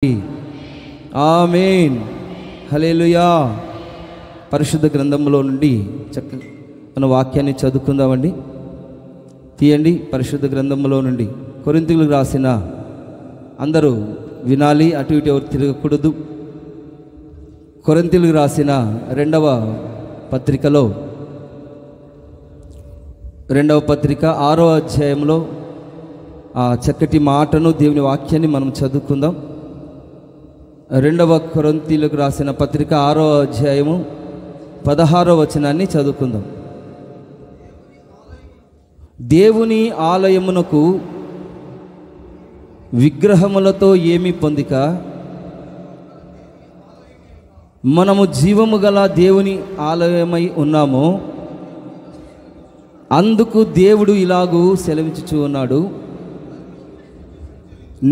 ఆమేన్. హల్లెలూయా. పరిశుద్ధ గ్రంథంలో నుండి చక్కగా మన వాక్యాన్ని చదువుకుందామండి. తీయండి. పరిశుద్ధ గ్రంథంలో నుండి కొరింథీయులకు రాసిన, అందరూ వినాలి, అటు ఇటు ఎవరు తిరగకూడదు. కొరింథీయులకు రాసిన రెండవ పత్రికలో, రెండవ పత్రిక 6వ అధ్యాయంలో ఆ చక్కటి మాటను, దేవుని వాక్యాన్ని మనం చదువుకుందాం. రెండవ కొరింథీయులకు రాసిన పత్రిక 6వ అధ్యాయము 16వ వచనాన్ని చదువుకుందాం. దేవుని ఆలయమునకు విగ్రహములతో ఏమి పొందిక, మనము జీవము గల దేవుని ఆలయమై ఉన్నాము. అందుకు దేవుడు ఇలాగూ సెలవిచ్చుచూ ఉన్నాడు,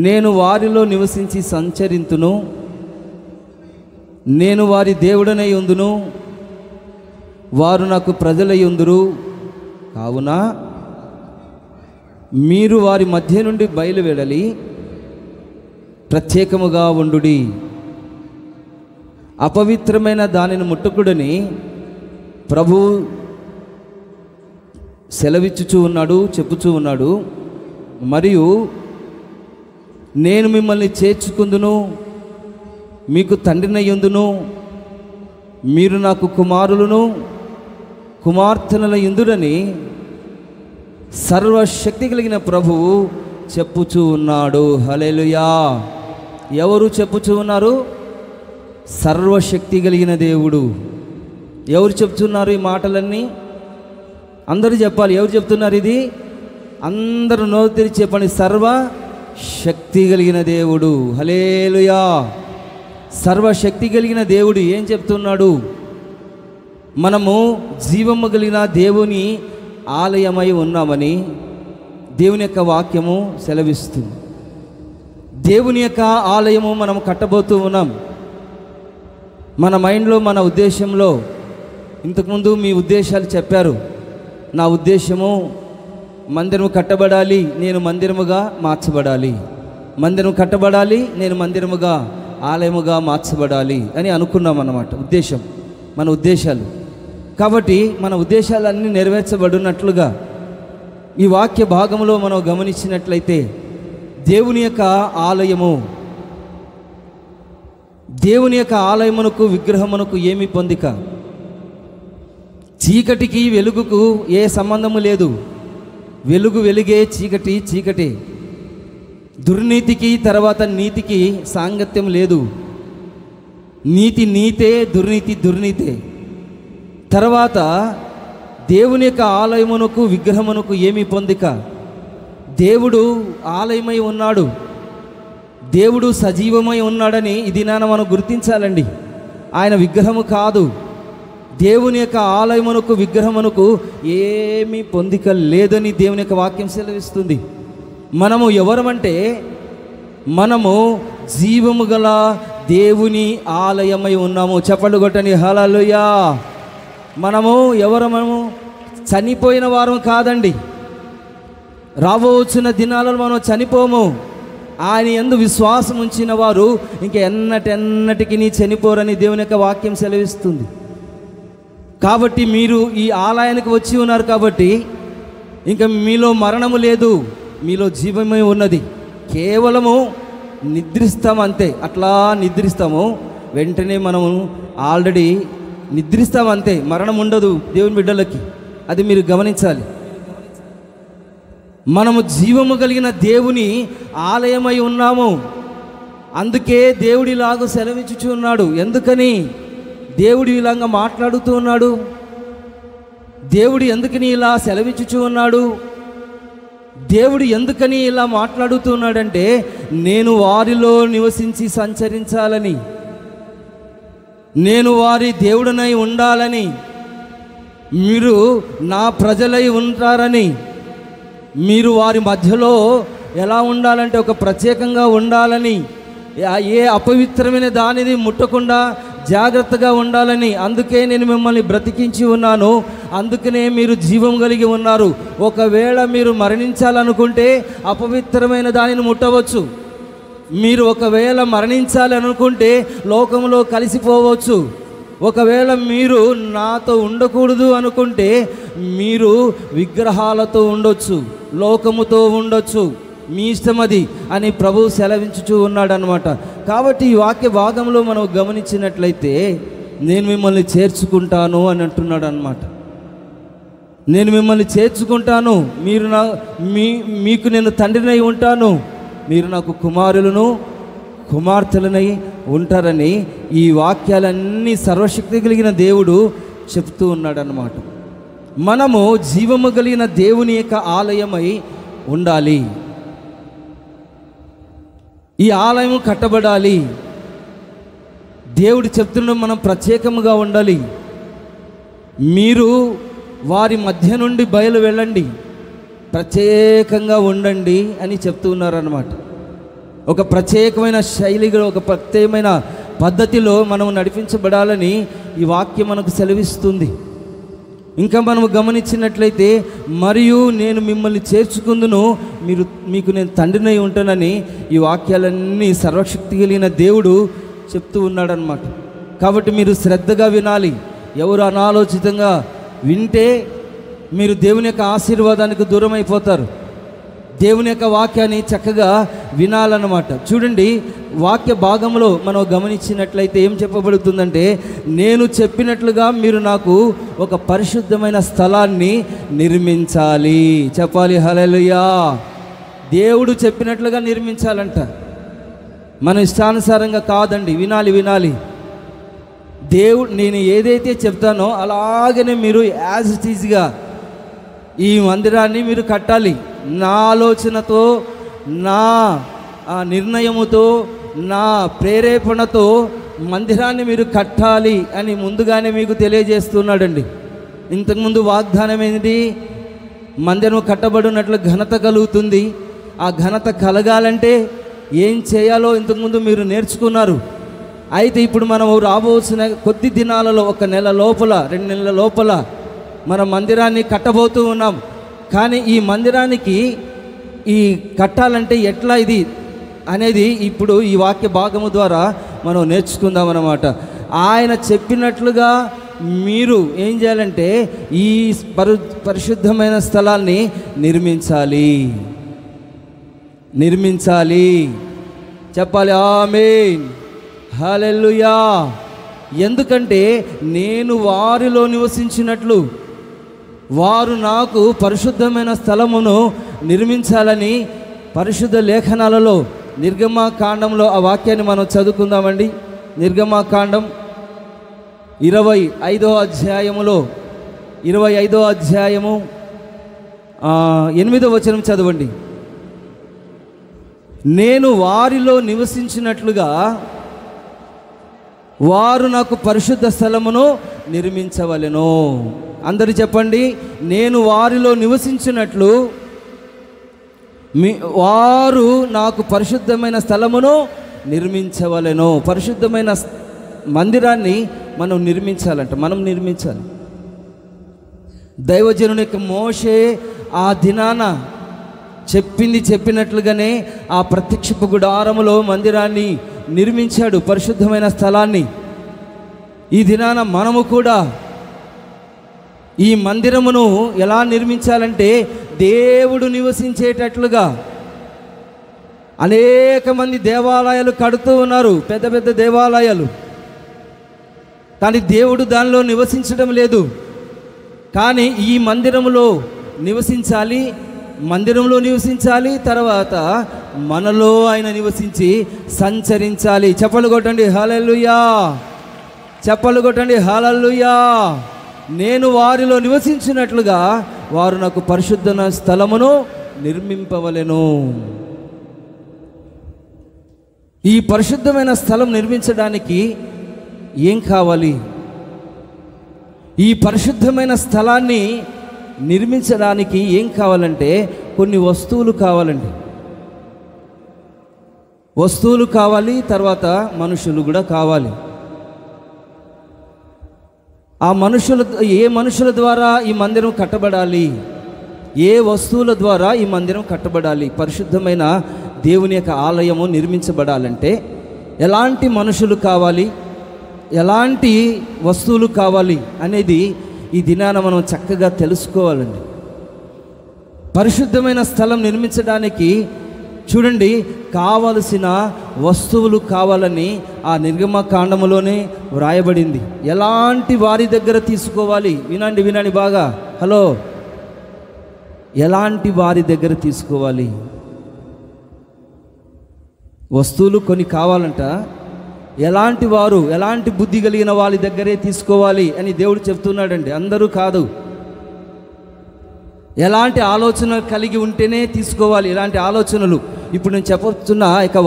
నేను వారిలో నివసించి సంచరింతును, నేను వారి దేవుడనై ఉందును, వారు నాకు ప్రజలై ఉందురు. కావున మీరు వారి మధ్య నుండి బయలువెడలి ప్రత్యేకముగా ఉండుడి, అపవిత్రమైన దానిని ముట్టకుడని ప్రభువు సెలవిచ్చుచూ ఉన్నాడు, చెప్పుచూ ఉన్నాడు. మరియు నేను మిమ్మల్ని చేర్చుకుందును, మీకు తండ్రినయ్యుందును, మీరు నాకు కుమారులను కుమార్తెలయుందురని సర్వశక్తి కలిగిన ప్రభువు చెప్పుచూ ఉన్నాడు. హల్లెలూయా. ఎవరు చెప్పుచూ ఉన్నారు? సర్వశక్తి కలిగిన దేవుడు. ఎవరు చెప్తున్నారు ఈ మాటలన్నీ? అందరూ చెప్పాలి. ఎవరు చెప్తున్నారు ఇది? అందరూ నోరు తెరిచి చెప్పండి. సర్వశక్తి కలిగిన దేవుడు. హల్లెలూయా. సర్వశక్తి కలిగిన దేవుడు ఏం చెప్తున్నాడు? మనము జీవము కలిగిన దేవుని ఆలయమై ఉన్నామని దేవుని యొక్క వాక్యము సెలవిస్తుంది. దేవుని యొక్క ఆలయము మనం కట్టబోతూ ఉన్నాం. మన మైండ్లో, మన ఉద్దేశంలో, ఇంతకుముందు మీ ఉద్దేశాలు చెప్పారు. నా ఉద్దేశము మందిరము కట్టబడాలి, నేను మందిరముగా మార్చబడాలి, మందిరం కట్టబడాలి, నేను మందిరముగా, ఆలయముగా మార్చబడాలి అని అనుకున్నాం అన్నమాట. ఉద్దేశం, మన ఉద్దేశాలు. కాబట్టి మన ఉద్దేశాలన్నీ నెరవేర్చబడినట్లుగా ఈ వాక్య భాగంలో మనం గమనించినట్లయితే, దేవుని యొక్క ఆలయము, దేవుని యొక్క ఆలయమునకు విగ్రహమునకు ఏమి పొందిక? చీకటికి వెలుగుకు ఏ సంబంధము లేదు. వెలుగు వెలుగే, చీకటి చీకటే. దుర్నీతికి తర్వాత నీతికి సాంగత్యం లేదు. నీతి నీతే, దుర్నీతి దుర్నీతే. తర్వాత దేవుని యొక్క ఆలయమునకు విగ్రహమునకు ఏమి పొందిక? దేవుడు ఆలయమై ఉన్నాడు, దేవుడు సజీవమై ఉన్నాడని ఇది మనం గుర్తించాలండి. ఆయన విగ్రహము కాదు. దేవుని యొక్క ఆలయమునకు విగ్రహమునకు ఏమీ పొందిక లేదని దేవుని యొక్క వాక్యం సెలవిస్తుంది. మనము ఎవరమంటే, మనము జీవము గల దేవుని ఆలయమై ఉన్నాము. చప్పట్లు కొట్టండి. హల్లెలూయా. మనము ఎవరము? చనిపోయిన వారం కాదండి. రాబోచున్న దినాలలో మనం చనిపోము. ఆయన యందు విశ్వాసం ఉంచిన వారు ఇంక ఎన్నటికి చనిపోరని దేవుని యొక్క వాక్యం సెలవిస్తుంది. కాబట్టి మీరు ఈ ఆలయానికి వచ్చి ఉన్నారు కాబట్టి ఇంకా మీలో మరణము లేదు, మీలో జీవమే ఉన్నది. కేవలము నిద్రిస్తాం అంతే. అట్లా నిద్రిస్తాము, వెంటనే మనము ఆల్రెడీ నిద్రిస్తాం అంతే. మరణం ఉండదు దేవుని బిడ్డలకి. అది మీరు గమనించాలి. మనము జీవము కలిగిన దేవుని ఆలయమై ఉన్నాము. అందుకే దేవుడు ఇలాగ సెలవిచ్చుచూ ఉన్నాడు. ఎందుకని దేవుడు ఇలాగా మాట్లాడుతూ ఉన్నాడు? దేవుడు ఎందుకని ఇలా సెలవిచ్చుచూ ఉన్నాడు? దేవుడు ఎందుకని ఇలా మాట్లాడుతున్నాడంటే, నేను వారిలో నివసించి సంచరించాలని, నేను వారి దేవుడనై ఉండాలని, మీరు నా ప్రజలై ఉంటారని, మీరు వారి మధ్యలో ఎలా ఉండాలంటే ఒక ప్రత్యేకంగా ఉండాలని, ఏ అపవిత్రమైన దానిని ముట్టకుండా జాగ్రత్తగా ఉండాలని. అందుకే నేను మిమ్మల్ని బ్రతికించి ఉన్నాను. అందుకనే మీరు జీవం కలిగి ఉన్నారు. ఒకవేళ మీరు మరణించాలనుకుంటే అపవిత్రమైన దానిని ముట్టవచ్చు. మీరు ఒకవేళ మరణించాలి అనుకుంటే లోకంలో కలిసిపోవచ్చు. ఒకవేళ మీరు నాతో ఉండకూడదు అనుకుంటే మీరు విగ్రహాలతో ఉండొచ్చు, లోకముతో ఉండొచ్చు, మీ ఇష్టం అది అని ప్రభువు సెలవించుచూ ఉన్నాడు అన్నమాట. కాబట్టి ఈ వాక్య భాగంలో మనం గమనించినట్లయితే నేను మిమ్మల్ని చేర్చుకుంటాను అని అంటున్నాడు అన్నమాట. నేను మిమ్మల్ని చేర్చుకుంటాను, మీరు మీకు నేను తండ్రినై ఉంటాను, మీరు నాకు కుమారులను కుమార్తెలనై ఉంటారని ఈ వాక్యాలన్నీ సర్వశక్తి కలిగిన దేవుడు చెప్తూ ఉన్నాడు అన్నమాట. మనము జీవము కలిగిన దేవుని యొక్క ఆలయమై ఉండాలి. ఈ ఆలయం కట్టబడాలి. దేవుడు చెప్తున్నాడు మనం ప్రత్యేకముగా ఉండాలి. మీరు వారి మధ్య నుండి బయలు వెళ్ళండి, ప్రత్యేకంగా ఉండండి అని చెప్తూ ఉన్నారన్నమాట. ఒక ప్రత్యేకమైన శైలిలో, ఒక ప్రత్యేకమైన పద్ధతిలో మనం నడిపించబడాలని ఈ వాక్యం మనకు సెలవిస్తుంది. ఇంకా మనము గమనించినట్లయితే మరియు నేను మిమ్మల్ని చేర్చుకుందును, మీకు నేను తండ్రినై ఉంటానని ఈ వాక్యాలన్నీ సర్వశక్తి కలిగిన దేవుడు చెప్తూ ఉన్నాడనమాట. కాబట్టి మీరు శ్రద్ధగా వినాలి. ఎవరు అనాలోచితంగా వింటే మీరు దేవుని యొక్క ఆశీర్వాదానికి దూరం అయిపోతారు. దేవుని యొక్క వాక్యాన్ని చక్కగా వినాలన్నమాట. చూడండి, వాక్య భాగంలో మనం గమనించినట్లయితే ఏం చెప్పబడుతుందంటే, నేను చెప్పినట్లుగా మీరు నాకు ఒక పరిశుద్ధమైన స్థలాన్ని నిర్మించాలి. చెప్పాలి హల్లెలూయా. దేవుడు చెప్పినట్లుగా నిర్మించాలంట, మన ఇష్టానుసారంగా కాదండి. వినాలి. దేవుడు నేను ఏదైతే చెప్తానో అలాగనే మీరు యాజ్ ఇట్ ఈజ్గా ఈ మందిరాన్ని మీరు కట్టాలి. నా ఆలోచనతో, నా నిర్ణయముతో, నా ప్రేరేపణతో మందిరాన్ని మీరు కట్టాలి అని ముందుగానే మీకు తెలియజేస్తున్నాడండి. ఇంతకుముందు వాగ్దానం ఏంటి? మందిరం కట్టబడినట్లు ఘనత కలుగుతుంది. ఆ ఘనత కలగాలంటే ఏం చేయాలో ఇంతకుముందు మీరు నేర్చుకున్నారు. అయితే ఇప్పుడు మనం రాబోసిన కొద్ది దినాలలో, 1 నెల లోపల, 2 నెలల లోపల మన మందిరాన్ని కట్టబోతూ ఉన్నాం. కానీ ఈ మందిరానికి ఈ కట్టాలంటే ఎట్లా ఇది అనేది ఇప్పుడు ఈ వాక్య భాగము ద్వారా మనం నేర్చుకుందాం అన్నమాట. ఆయన చెప్పినట్లుగా మీరు ఏం చేయాలంటే ఈ పరిశుద్ధమైన స్థలాన్ని నిర్మించాలి. చెప్పాలి ఆమేన్, హల్లెలూయా. ఎందుకంటే నేను వారిలో నివసించినట్లు వారు నాకు పరిశుద్ధమైన స్థలమును నిర్మించాలని పరిశుద్ధ లేఖనాలలో నిర్గమకాండంలో ఆ వాక్యాన్ని మనం చదువుకుందామండి. నిర్గమకాండం 25వ అధ్యాయములో 25వ అధ్యాయము 8వ వచనం చదవండి. నేను వారిలో నివసించినట్లుగా వారు నాకు పరిశుద్ధ స్థలమును నిర్మించవలెను. అందరూ చెప్పండి, నేను వారిలో నివసించినట్లు వారు నాకు పరిశుద్ధమైన స్థలమును నిర్మించవలెను. పరిశుద్ధమైన మందిరాన్ని మనం నిర్మించాలి. దైవజనుని యొక్క మోషే ఆ దినాన చెప్పినట్లుగానే ఆ ప్రత్యక్షపు గుడారములో మందిరాన్ని నిర్మించాడు, పరిశుద్ధమైన స్థలాన్ని. ఈ దినాన మనము కూడా ఈ మందిరమును ఎలా నిర్మించాలంటే దేవుడు నివసించేటట్లుగా. అనేక మంది దేవాలయాలు కడుతూ ఉన్నారు, పెద్ద పెద్ద దేవాలయాలు, కానీ దేవుడు దానిలో నివసించడం లేదు. కానీ ఈ మందిరంలో నివసించాలి, తర్వాత మనలో ఆయన నివసించి సంచరించాలి. చప్పలు కొట్టండి హల్లెలూయా, చప్పలు కొట్టండి హల్లెలూయా. నేను వారిలో నివసించినట్లుగా వారు నాకు పరిశుద్ధ స్థలమును నిర్మింపవలెను. ఈ పరిశుద్ధమైన స్థలం నిర్మించడానికి ఏం కావాలి? ఈ పరిశుద్ధమైన స్థలాన్ని నిర్మించడానికి ఏం కావాలంటే కొన్ని వస్తువులు కావాలండి. వస్తువులు కావాలి, తర్వాత మనుషులు కూడా కావాలి. ఏ మనుషుల ద్వారా ఈ మందిరం కట్టబడాలి? ఏ వస్తువుల ద్వారా ఈ మందిరం కట్టబడాలి? పరిశుద్ధమైన దేవుని యొక్క ఆలయము నిర్మించబడాలంటే ఎలాంటి మనుషులు కావాలి, ఎలాంటి వస్తువులు కావాలి అనేది ఈ దినాన మనం చక్కగా తెలుసుకోవాలండి. పరిశుద్ధమైన స్థలం నిర్మించడానికి చూడండి, కావలసిన వస్తువులు కావాలని ఆ నిర్గమకాండములోనే వ్రాయబడింది. ఎలాంటి వారి దగ్గర తీసుకోవాలి? వినండి బాగా, హలో, ఎలాంటి వారి దగ్గర తీసుకోవాలి? వస్తువులు కొన్ని కావాలంట, ఎలాంటి వారు, ఎలాంటి బుద్ధి కలిగిన వాళ్ళ దగ్గరే తీసుకోవాలి అని దేవుడు చెప్తున్నాడండి. అందరూ కాదు, ఎలాంటి ఆలోచన కలిగి ఉంటేనే తీసుకోవాలి. ఇలాంటి ఆలోచనలు ఇప్పుడు నేను చెప్పొస్తున్న ఇక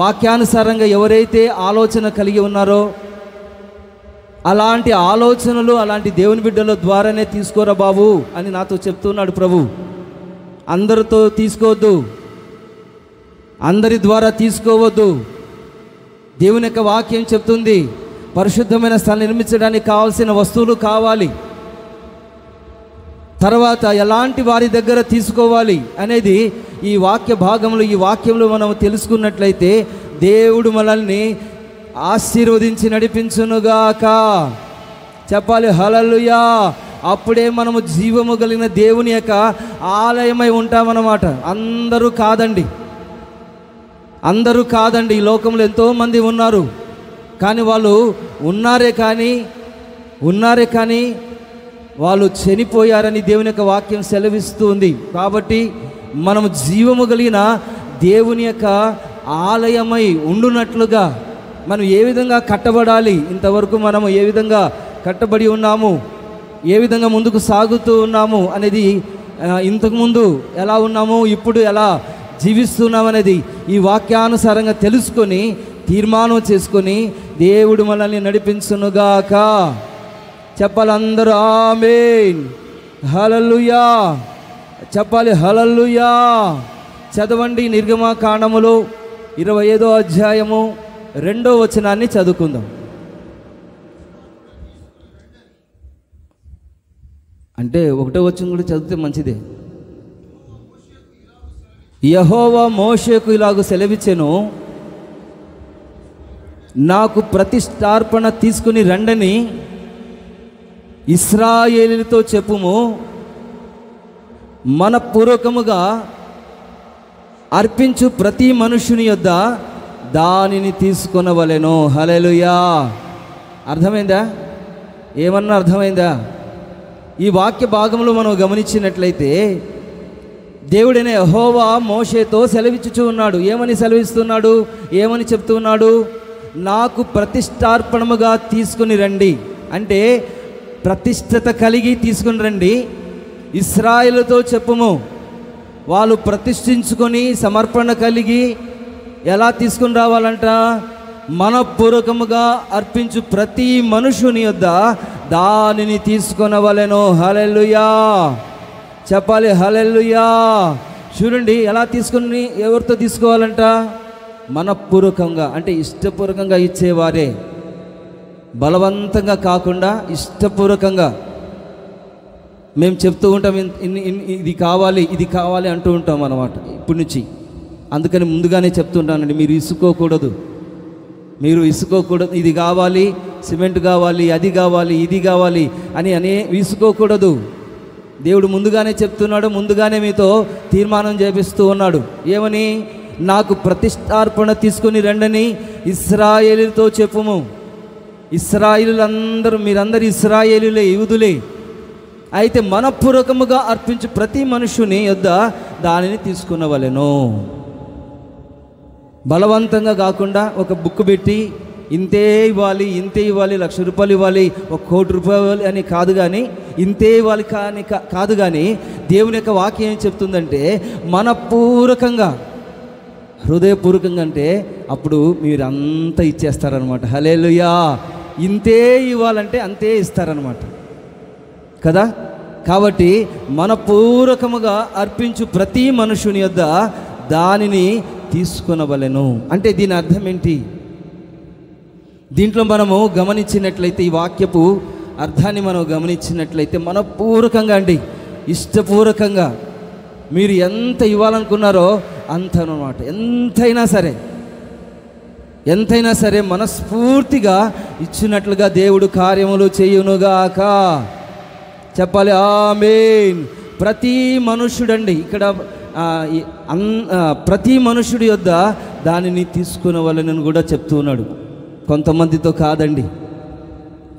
వాక్యానుసారంగా ఎవరైతే ఆలోచన కలిగి ఉన్నారో అలాంటి ఆలోచనలు అలాంటి దేవుని బిడ్డల ద్వారానే తీసుకోరా బాబు అని నాతో చెప్తున్నాడు ప్రభు. అందరితో తీసుకోవద్దు, అందరి ద్వారా తీసుకోవద్దు. దేవుని యొక్క వాక్యం చెప్తుంది, పరిశుద్ధమైన స్థలం నిర్మించడానికి కావాల్సిన వస్తువులు కావాలి. తర్వాత ఎలాంటి వారి దగ్గర తీసుకోవాలి అనేది ఈ వాక్యంలో మనం తెలుసుకున్నట్లయితే దేవుడు మనల్ని ఆశీర్వదించి నడిపించునుగాక. చెప్పాలి హల్లెలూయా. అప్పుడే మనము జీవము కలిగిన దేవుని యొక్క ఆలయమై ఉంటామన్నమాట. అందరూ కాదండి. ఈ లోకంలో ఎంతోమంది ఉన్నారు, కానీ వాళ్ళు ఉన్నారే కానీ వాళ్ళు చనిపోయారని దేవుని యొక్క వాక్యం సెలవిస్తుంది. కాబట్టి మనము జీవము కలిగిన దేవుని యొక్క ఆలయమై ఉండునట్లుగా మనం ఏ విధంగా కట్టబడాలి, ఇంతవరకు మనము ఏ విధంగా కట్టబడి ఉన్నాము, ఏ విధంగా ముందుకు సాగుతూ ఉన్నాము అనేది, ఇంతకుముందు ఎలా ఉన్నాము, ఇప్పుడు ఎలా జీవిస్తున్నామనేది ఈ వాక్యానుసారంగా తెలుసుకొని తీర్మానం చేసుకొని దేవుడు మనల్ని నడిపించునుగాక. చెప్పాలి అందరూ ఆమేన్, హల్లెలూయా. చెప్పాలి హల్లెలూయా. చదవండి, నిర్గమకాండములో 25వ అధ్యాయము 2వ వచనాన్ని చదువుకుందాం. అంటే 1వ వచనం కూడా చదివితే మంచిదే. యెహోవా మోషేకు ఇలాగ సెలవిచ్చెను, నాకు ప్రతిష్టార్పణ తీసుకుని రండని ఇశ్రాయేలీయులతో చెప్పుము, మనపూర్వకముగా అర్పించు ప్రతి మనుషుని యొద్ద దానిని తీసుకొనవలెను. హల్లెలూయా. అర్థమైందా? ఏమన్నా అర్థమైందా? ఈ వాక్య భాగంలో మనం గమనించినట్లయితే దేవుడైన యెహోవా మోషేతో సెలవిచ్చుచూ ఉన్నాడు. ఏమని సెలవిస్తున్నాడు, ఏమని చెప్తున్నాడు? నాకు ప్రతిష్టార్పణముగా తీసుకుని రండి, అంటే ప్రతిష్టత కలిగి తీసుకుని రండి. ఇశ్రాయేలుతో చెప్పుము, వాళ్ళు ప్రతిష్ఠించుకొని సమర్పణ కలిగి ఎలా తీసుకుని రావాలంట? మనపూర్వకముగా అర్పించు ప్రతి మనుషుని యొద్ద దానిని తీసుకొనవలెను. హల్లెలూయా. చెప్పాలి హల్లెలూయా. చూడండి, ఎలా తీసుకుని, ఎవరితో తీసుకోవాలంట? మనపూర్వకంగా, అంటే ఇష్టపూర్వకంగా ఇచ్చేవారే, బలవంతంగా కాకుండా ఇష్టపూర్వకంగా. మేము చెప్తూ ఉంటాం, ఇది కావాలి అంటూ ఉంటాం అన్నమాట ఇప్పటి నుంచి. అందుకని ముందుగానే చెప్తుంటానండి, మీరు ఇసుకోకూడదు. ఇది కావాలి, సిమెంట్ కావాలి, అది కావాలి, ఇది కావాలి అని ఇసుకోకూడదు. దేవుడు ముందుగానే చెప్తున్నాడు, ముందుగానే మీతో తీర్మానం చేపిస్తూ ఉన్నాడు. ఏమని? నాకు ప్రతిష్టార్పణ తీసుకుని రండని ఇశ్రాయేలీయులతో చెప్పుము. ఇశ్రాయేలీయులందరూ, మీరందరూ ఇశ్రాయేలీయులే, యూదులే. అయితే మనపూర్వకముగా అర్పించు ప్రతి మనుషుని యొద్ద దానిని తీసుకునవలెను. బలవంతంగా కాకుండా ఒక బుక్ పెట్టి ఇంతే ఇవ్వాలి, 1,00,000 రూపాయలు ఇవ్వాలి, 1,00,00,000 రూపాయలు అని కాదు, కానీ ఇంతే ఇవ్వాలి కాదు, కానీ దేవుని యొక్క వాక్యం ఏం చెప్తుందంటే మనపూర్వకంగా, హృదయపూర్వకంగా, అంటే అప్పుడు మీరంతా ఇచ్చేస్తారనమాట. హల్లెలూయా. ఇంతే ఇవ్వాలంటే అంతే ఇస్తారనమాట కదా. కాబట్టి మనపూర్వకముగా అర్పించు ప్రతి మనుషుని యొద్ద దానిని తీసుకొనవలెను. అంటే దీని అర్థం ఏంటి? దీంట్లో మనము గమనించినట్లయితే, ఈ వాక్యపు అర్థాన్ని మనం గమనించినట్లయితే, మనపూర్వకంగా అండి, ఇష్టపూర్వకంగా మీరు ఎంత ఇవ్వాలనుకున్నారో అంతనమాట. ఎంతైనా సరే మనస్ఫూర్తిగా ఇచ్చినట్లుగా దేవుడు కార్యములు చేయునుగాక. చెప్పాలి ఆమేన్. ప్రతి మనుష్యుడండి ఇక్కడ ప్రతి మనుష్యుడి యొద్ద దానిని తీసుకునే వాళ్ళని కూడా చెప్తూ ఉన్నాడు. కొంతమందితో కాదండి,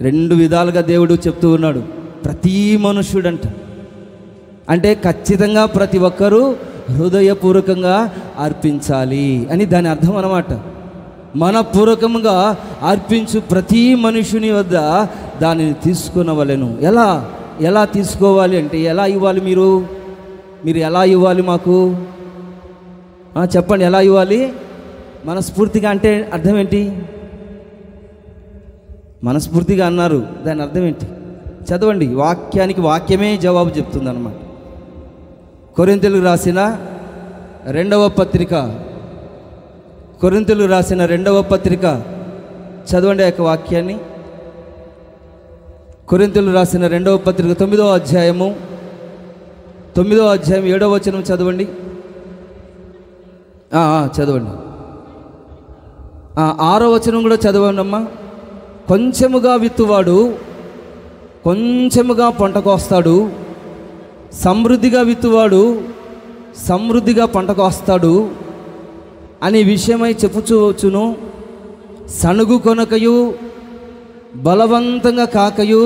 2 విధాలుగా దేవుడు చెప్తూ ఉన్నాడు. ప్రతి మనుష్యుడంట అంటే ఖచ్చితంగా ప్రతి ఒక్కరూ హృదయపూర్వకంగా అర్పించాలి అని దాని అర్థం అన్నమాట. మనపూర్వకంగా అర్పించు ప్రతి మనుషుని వద్ద దానిని తీసుకునవలెను. ఎలా తీసుకోవాలి అంటే ఎలా ఇవ్వాలి? మీరు ఎలా ఇవ్వాలి మాకు చెప్పండి. ఎలా ఇవ్వాలి? మనస్ఫూర్తిగా అంటే అర్థం ఏంటి? మనస్ఫూర్తిగా అన్నారు, దాని అర్థం ఏంటి? చదవండి. వాక్యానికి వాక్యమే జవాబు చెప్తుంది అన్నమాట. కొరింథీయులకు రాసిన 2వ పత్రిక, కొరింథీయులకు రాసిన 2వ పత్రిక చదవండి ఆ యొక్క వాక్యాన్ని. కొరింథీయులకు రాసిన 2వ పత్రిక 9వ అధ్యాయము 7వ వచనం చదవండి. చదవండి. 6వ వచనం కూడా చదవండి అమ్మా. కొంచెముగా విత్తువాడు కొంచెముగా పంట కోస్తాడు, సమృద్ధిగా విత్తువాడు సమృద్ధిగా పంట కోస్తాడు అనే విషయమై చెప్పుకోవచ్చును. సనుగు కొనకయు బలవంతంగా కాకయు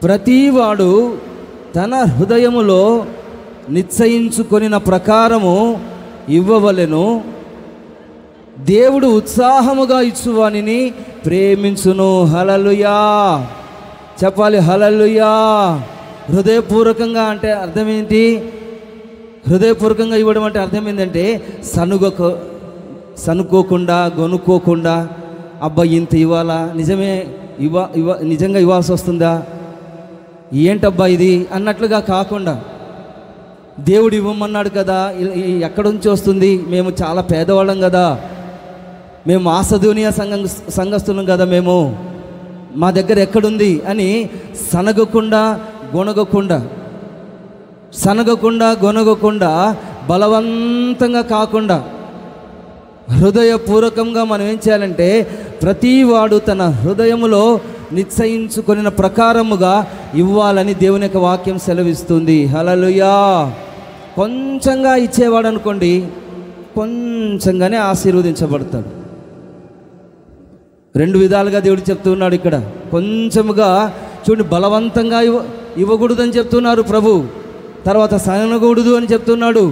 ప్రతివాడు తన హృదయములో నిశ్చయించుకొనిన ప్రకారము ఇవ్వవలెను. దేవుడు ఉత్సాహముగా ఇచ్చువానిని ప్రేమించును. హల్లెలూయా. చెప్పాలి హల్లెలూయా. హృదయపూర్వకంగా అంటే అర్థం ఏంటి? హృదయపూర్వకంగా ఇవ్వడం అంటే అర్థం ఏంటంటే సనుకోకుండా గొనుక్కోకుండా అబ్బా ఇంత ఇవ్వాలా, నిజంగా ఇవ్వాల్సి వస్తుందా, ఏంటబ్బా ఇది అన్నట్లుగా కాకుండా దేవుడు ఇవ్వమన్నాడు కదా, ఎక్కడి నుంచి వస్తుంది, మేము చాలా పేదవాళ్ళం కదా, మేము మాసధూనియా సంఘస్థులం కదా, మేము మా దగ్గర ఎక్కడుంది అని సనగకుండా గొనగకుండా బలవంతంగా కాకుండా హృదయపూర్వకంగా మనం ఏం చేయాలంటే ప్రతివాడు తన హృదయములో నిశ్చయించుకొనిన ప్రకారముగా ఇవ్వాలని దేవుని యొక్క వాక్యం సెలవిస్తుంది. హల్లెలూయా. కొంచెంగా ఇచ్చేవాడు అనుకోండి, కొంచెంగానే ఆశీర్వదించబడతాడు. 2 విధాలుగా దేవుడు చెప్తున్నాడు ఇక్కడ. కొంచెముగా చూడండి, బలవంతంగా ఇవ్వకూడదని చెప్తున్నారు ప్రభు. తర్వాత సనగకూడదు అని చెప్తున్నాడు.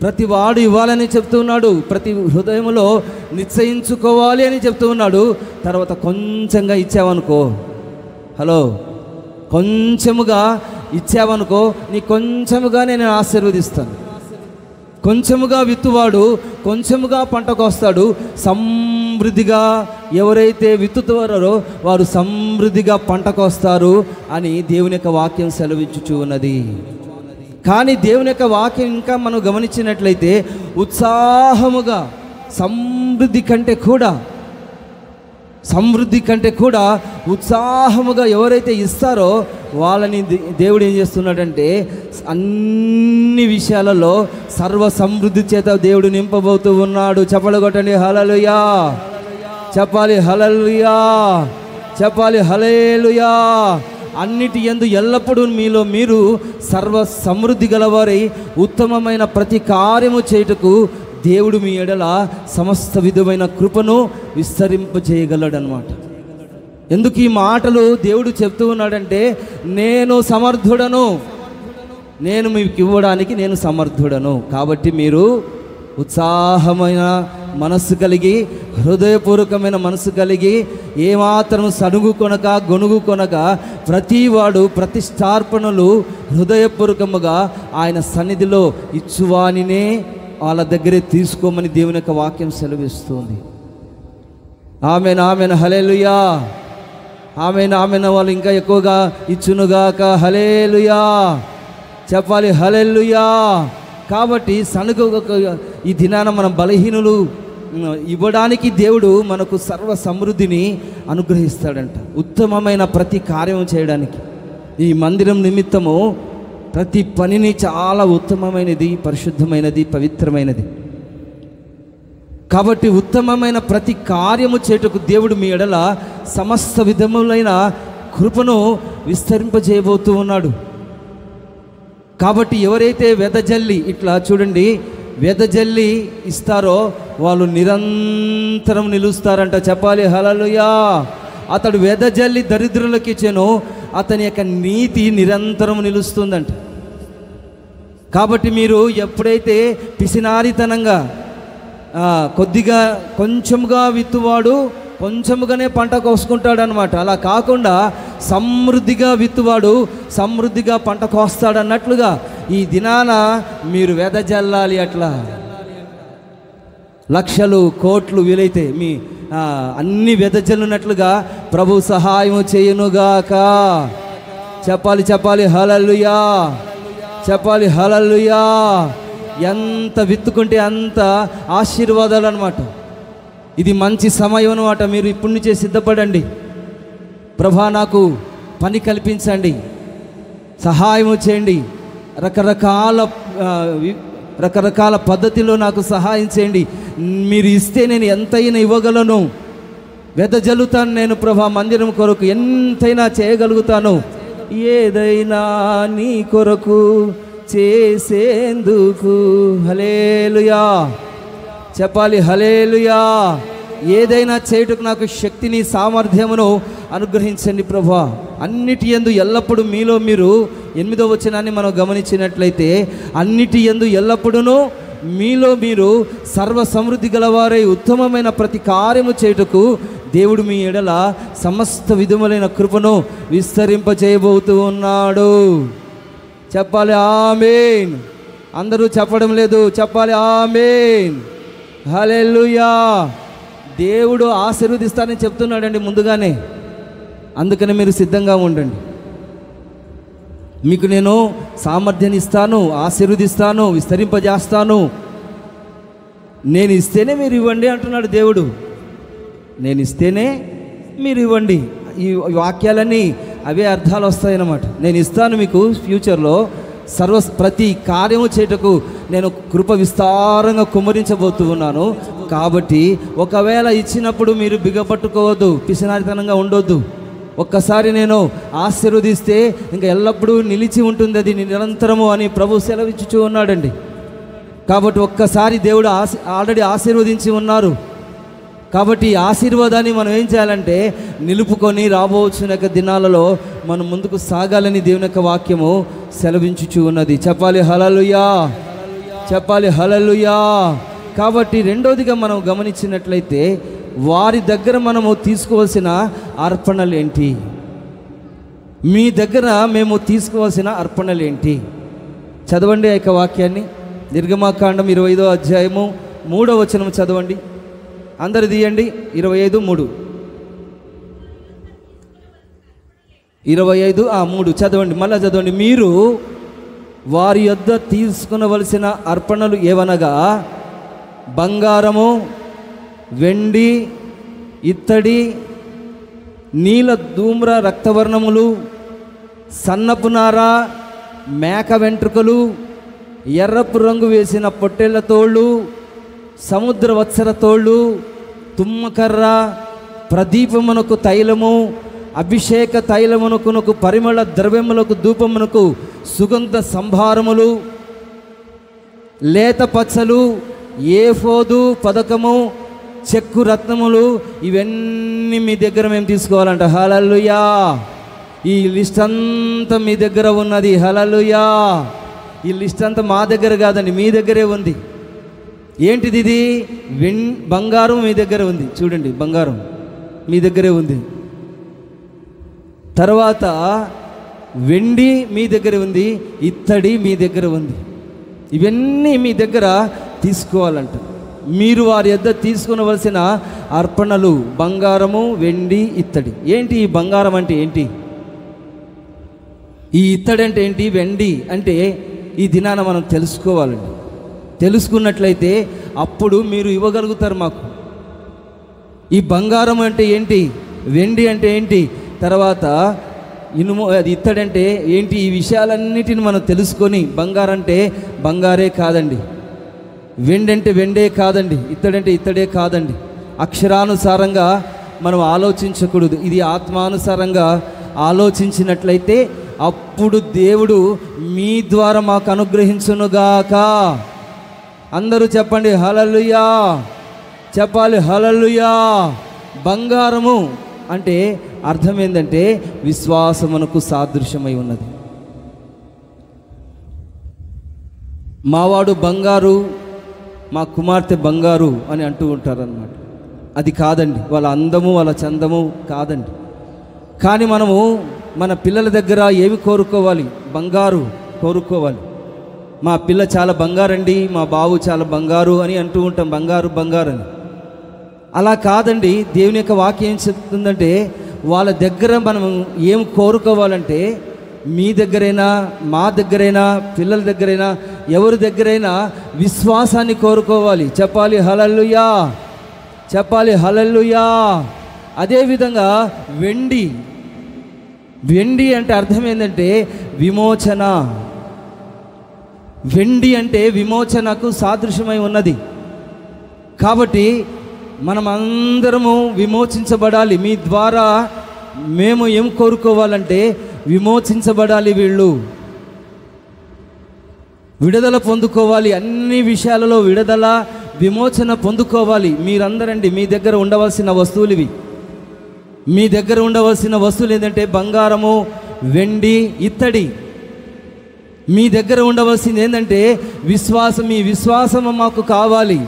ప్రతి వాడు ఇవ్వాలని చెప్తున్నాడు. ప్రతి హృదయంలో నిశ్చయించుకోవాలి అని చెప్తూ ఉన్నాడు. తర్వాత కొంచెంగా ఇచ్చావనుకో, కొంచెముగా ఇచ్చావనుకో, నీ కొంచెముగానే నేను ఆశీర్వదిస్తాను. కొంచెముగా విత్తువాడు కొంచెముగా పంటకు వస్తాడు. సమృద్ధిగా ఎవరైతే విత్తుతారో వారు సమృద్ధిగా పంటకు వస్తారు అని దేవుని యొక్క వాక్యం సెలవిచ్చుచూ ఉన్నది. కానీ దేవుని యొక్క వాక్యం ఇంకా మనం గమనించినట్లయితే ఉత్సాహముగా సమృద్ధి కంటే కూడా ఉత్సాహముగా ఎవరైతే ఇస్తారో వాళ్ళని దేవుడు ఏం చేస్తున్నాడంటే అన్ని విషయాలలో సర్వ సమృద్ధి చేత దేవుడు నింపబోతూ ఉన్నాడు. చెప్పలగొట్టండి హల్లెలూయా. చెప్పాలి హల్లెలూయా. చెప్పాలి హల్లెలూయా. అన్నిటి యందు ఎల్లప్పుడూ మీలో మీరు సర్వ సమృద్ధి గలవారై ఉత్తమమైన ప్రతి కార్యము చేయుటకు దేవుడు మీ ఎడల సమస్త విధమైన కృపను విస్తరింపజేయగలడనమాట. ఎందుకు ఈ మాటలు దేవుడు చెప్తూ ఉన్నాడంటే, నేను సమర్థుడను, నేను మీకు ఇవ్వడానికి నేను సమర్థుడను. కాబట్టి మీరు ఉత్సాహమైన మనస్సు కలిగి, హృదయపూర్వకమైన మనసు కలిగి, ఏమాత్రం సనుగు కొనక గొనుగు కొనక ప్రతివాడు ప్రతిష్టార్పణలు హృదయపూర్వకముగా ఆయన సన్నిధిలో ఇచ్చువానినే వాళ్ళ దగ్గరే తీసుకోమని దేవుని యొక్క వాక్యం సెలవిస్తుంది. Amen amen hallelujah. Amen amen. వాళ్ళు ఇంకా ఎక్కువగా ఇచ్చునుగాక. హల్లెలూయా. చెప్పాలి హల్లెలూయా. కాబట్టి సనుగు ఈ దినాన మనం బలహీనులు ఇవ్వడానికి దేవుడు మనకు సర్వ సమృద్ధిని అనుగ్రహిస్తాడంట. ఉత్తమమైన ప్రతి కార్యం చేయడానికి ఈ మందిరం నిమిత్తము ప్రతి పనిని చాలా ఉత్తమమైనది, పరిశుద్ధమైనది, పవిత్రమైనది. కాబట్టి ఉత్తమమైన ప్రతి కార్యము చేటుకు దేవుడు మీ ఎడల సమస్త విధములైన కృపను విస్తరింపజేయబోతూ ఉన్నాడు. కాబట్టి ఎవరైతే వెదజల్లి, ఇట్లా చూడండి, వెదజల్లి ఇస్తారో వాళ్ళు నిరంతరం నిలుస్తారంట. చెప్పాలి హల్లెలూయా. అతడు వెదజల్లి దరిద్రులకు ఇచ్చెను, అతని యొక్క నీతి నిరంతరం నిలుస్తుందంట. కాబట్టి మీరు ఎప్పుడైతే పిసినారితనంగా కొద్దిగా కొంచెంగా విత్తువాడు కొంచెముగానే పంట కోసుకుంటాడు అనమాట. అలా కాకుండా సమృద్ధిగా విత్తువాడు సమృద్ధిగా పంట కోస్తాడు అన్నట్లుగా ఈ దినాన మీరు వెదజల్లాలి. అట్లా లక్షలు కోట్లు వీలైతే మీ అన్ని వెదజల్లునట్లుగా ప్రభు సహాయం చేయునుగాక. చెప్పాలి చెప్పాలి హల్లెలూయా, చెప్పాలి హల్లెలూయా. ఎంత విత్తుకుంటే అంత ఆశీర్వాదాలు అన్నమాట. ఇది మంచి సమయం అన్నమాట. మీరు ఇప్పటి నుంచే సిద్ధపడండి. ప్రభా నాకు పని కల్పించండి, సహాయం చేయండి, రకరకాల పద్ధతిలో నాకు సహాయం చేయండి. మీరు ఇస్తే నేను ఎంతైనా ఇవ్వగలను, వెదజల్లుతాను నేను ప్రభా, మందిరం కొరకు ఎంతైనా చేయగలుగుతాను. ఏదైనా నీ కొరకు చేసేందుకు. హల్లెలూయా, చెప్పాలి హల్లెలూయా. ఏదైనా చేయుటకు నాకు శక్తిని సామర్థ్యమును అనుగ్రహించండి ప్రభా. అన్నిటి యందు ఎల్లప్పుడూ మీలో మీరు 8వ వచనాన్ని మనం గమనించినట్లయితే, అన్నిటి యందు ఎల్లప్పుడూ మీలో మీరు సర్వ సమృద్ధి గలవారై ఉత్తమమైన ప్రతి కార్యము చేయుటకు దేవుడు మీ ఎడల సమస్త విధములైన కృపను విస్తరింపచేయబోతూ ఉన్నాడు. చెప్పాలి ఆమేన్. అందరూ చెప్పడం లేదు, చెప్పాలి ఆమేన్. హల్లెలూయా. దేవుడు ఆశీర్వదిస్తానని చెప్తున్నాడండి ముందుగానే. అందుకని మీరు సిద్ధంగా ఉండండి. మీకు నేను సామర్థ్యాన్ని ఇస్తాను, ఆశీర్వదిస్తాను, విస్తరింపజేస్తాను. నేను ఇస్తేనే మీరు ఇవ్వండి అంటున్నాడు దేవుడు. నేను ఇస్తేనే మీరు ఇవ్వండి. ఈ వాక్యాలన్నీ అవే అర్థాలు వస్తాయన్నమాట. నేను ఇస్తాను మీకు ఫ్యూచర్లో ప్రతి కార్యము చేయుటకు నేను కృప విస్తారంగా కుమ్మరించబోతూ ఉన్నాను. కాబట్టి ఒకవేళ ఇచ్చినప్పుడు మీరు బిగపట్టుకోవద్దు, పిసినారితనంగా ఉండొద్దు. ఒక్కసారి నేను ఆశీర్వదిస్తే ఇంకా ఎల్లప్పుడూ నిలిచి ఉంటుంది అది నిరంతరము అని ప్రభు సెలవిచ్చుచూ ఉన్నాడండి. కాబట్టి ఒక్కసారి దేవుడు ఆల్రెడీ ఆశీర్వదించి ఉన్నారు. కాబట్టి ఈ ఆశీర్వాదాన్ని మనం ఏం చేయాలంటే నిలుపుకొని రాబోచున్న దినాలలో మనం ముందుకు సాగాలని దేవుని యొక్క వాక్యము సెలవించుచూ ఉన్నది. చెప్పాలి హల్లెలూయా, చెప్పాలి హల్లెలూయా. కాబట్టి రెండోదిగా మనం గమనించినట్లయితే వారి దగ్గర మనము తీసుకోవాల్సిన అర్పణలు ఏంటి? మీ దగ్గర మేము తీసుకోవాల్సిన అర్పణలు ఏంటి? చదవండి ఆ యొక్క వాక్యాన్ని. నిర్గమాకాండం 25వ అధ్యాయము 3వ వచనం చదవండి. అందరు తీయండి. 25:3 25:3 చదవండి. మళ్ళా చదవండి. మీరు వారి యొద్ద తీసుకునవలసిన అర్పణలు ఏవనగా బంగారము, వెండి, ఇత్తడి, నీల ధూమ్ర రక్తవర్ణములు, సన్నపు నార, మేక వెంట్రుకలు, ఎర్రపు రంగు వేసిన పొట్టేళ్ల తోళ్ళు, సముద్ర వత్సర తోళ్ళు, తుమ్మకర్ర, ప్రదీపమునకు తైలము, అభిషేక తైలమునకు, పరిమళ ద్రవ్యములకు, ధూపమునకు, సుగంధ సంభారములు, లేత పచ్చలు, ఏఫోదు పదకము, చెక్కు రత్నములు, ఇవన్నీ మీ దగ్గర మేము తీసుకోవాలంట. హల్లెలూయా. ఈ లిస్ట్ అంతా మీ దగ్గర ఉన్నది. హల్లెలూయా. ఈ లిస్ట్ అంతా మా దగ్గర కాదండి, మీ దగ్గరే ఉంది. ఏంటిది ఇది? బంగారం మీ దగ్గర ఉంది. చూడండి, బంగారం మీ దగ్గరే ఉంది. తర్వాత వెండి మీ దగ్గర ఉంది, ఇత్తడి మీ దగ్గర ఉంది. ఇవన్నీ మీ దగ్గర తీసుకోవాలంట. మీరు వారి యొద్ద తీసుకునవలసిన అర్పణలు బంగారము, వెండి, ఇత్తడి. ఏంటి ఈ బంగారం అంటే ఏంటి? ఈ ఇత్తడి అంటే ఏంటి? వెండి అంటే ఈ దినాన మనం తెలుసుకోవాలండి. తెలుసుకున్నట్లయితే అప్పుడు మీరు ఇవ్వగలుగుతారు మాకు. ఈ బంగారం అంటే ఏంటి, వెండి అంటే ఏంటి, తర్వాత ఇనుము, అది ఇత్తడంటే ఏంటి, ఈ విషయాలన్నిటిని మనం తెలుసుకొని, బంగారంటే బంగారే కాదండి, వెండంటే వెండే కాదండి, ఇత్తడంటే ఇత్తడే కాదండి. అక్షరానుసారంగా మనం ఆలోచించకూడదు. ఇది ఆత్మానుసారంగా ఆలోచించినట్లయితే అప్పుడు దేవుడు మీ ద్వారా మాకు అనుగ్రహించునుగాక. అందరూ చెప్పండి హల్లెలూయా, చెప్పాలి హల్లెలూయా. బంగారము అంటే అర్థం ఏంటంటే విశ్వాసమునకు సాదృశ్యమై ఉన్నది. మావాడు బంగారు, మా కుమార్తె బంగారు అని అంటూ ఉంటారన్నమాట. అది కాదండి, వాళ్ళ అందము వాళ్ళ చందము కాదండి. కానీ మనము మన పిల్లల దగ్గర ఏమి కోరుకోవాలి? బంగారు కోరుకోవాలి. మా పిల్ల చాలా బంగారండి, మా బాబు చాలా బంగారు అని అంటూ ఉంటాం, బంగారు బంగారు అని. అలా కాదండి. దేవుని యొక్క వాక్యం ఏం చెప్తుందంటే వాళ్ళ దగ్గర మనం ఏం కోరుకోవాలంటే, మీ దగ్గరైనా మా దగ్గరైనా పిల్లల దగ్గరైనా ఎవరి దగ్గరైనా విశ్వాసాన్ని కోరుకోవాలి. చెప్పాలి హల్లెలూయా, చెప్పాలి హల్లెలూయా. అదేవిధంగా వెండి, వెండి అంటే అర్థం ఏంటంటే విమోచన. వెండి అంటే విమోచనకు సాదృశ్యమై ఉన్నది. కాబట్టి మనం అందరము విమోచించబడాలి. మీ ద్వారా మేము ఏం కోరుకోవాలంటే విమోచించబడాలి, వీళ్ళు విడుదల పొందుకోవాలి, అన్ని విషయాలలో విడుదల విమోచన పొందుకోవాలి. మీరందరండి మీ దగ్గర ఉండవలసిన వస్తువులు ఇవి. మీ దగ్గర ఉండవలసిన వస్తువులు ఏంటంటే బంగారము, వెండి, ఇత్తడి. మీ దగ్గర ఉండవలసింది ఏంటంటే విశ్వాసం. మీ విశ్వాసము మాకు కావాలి,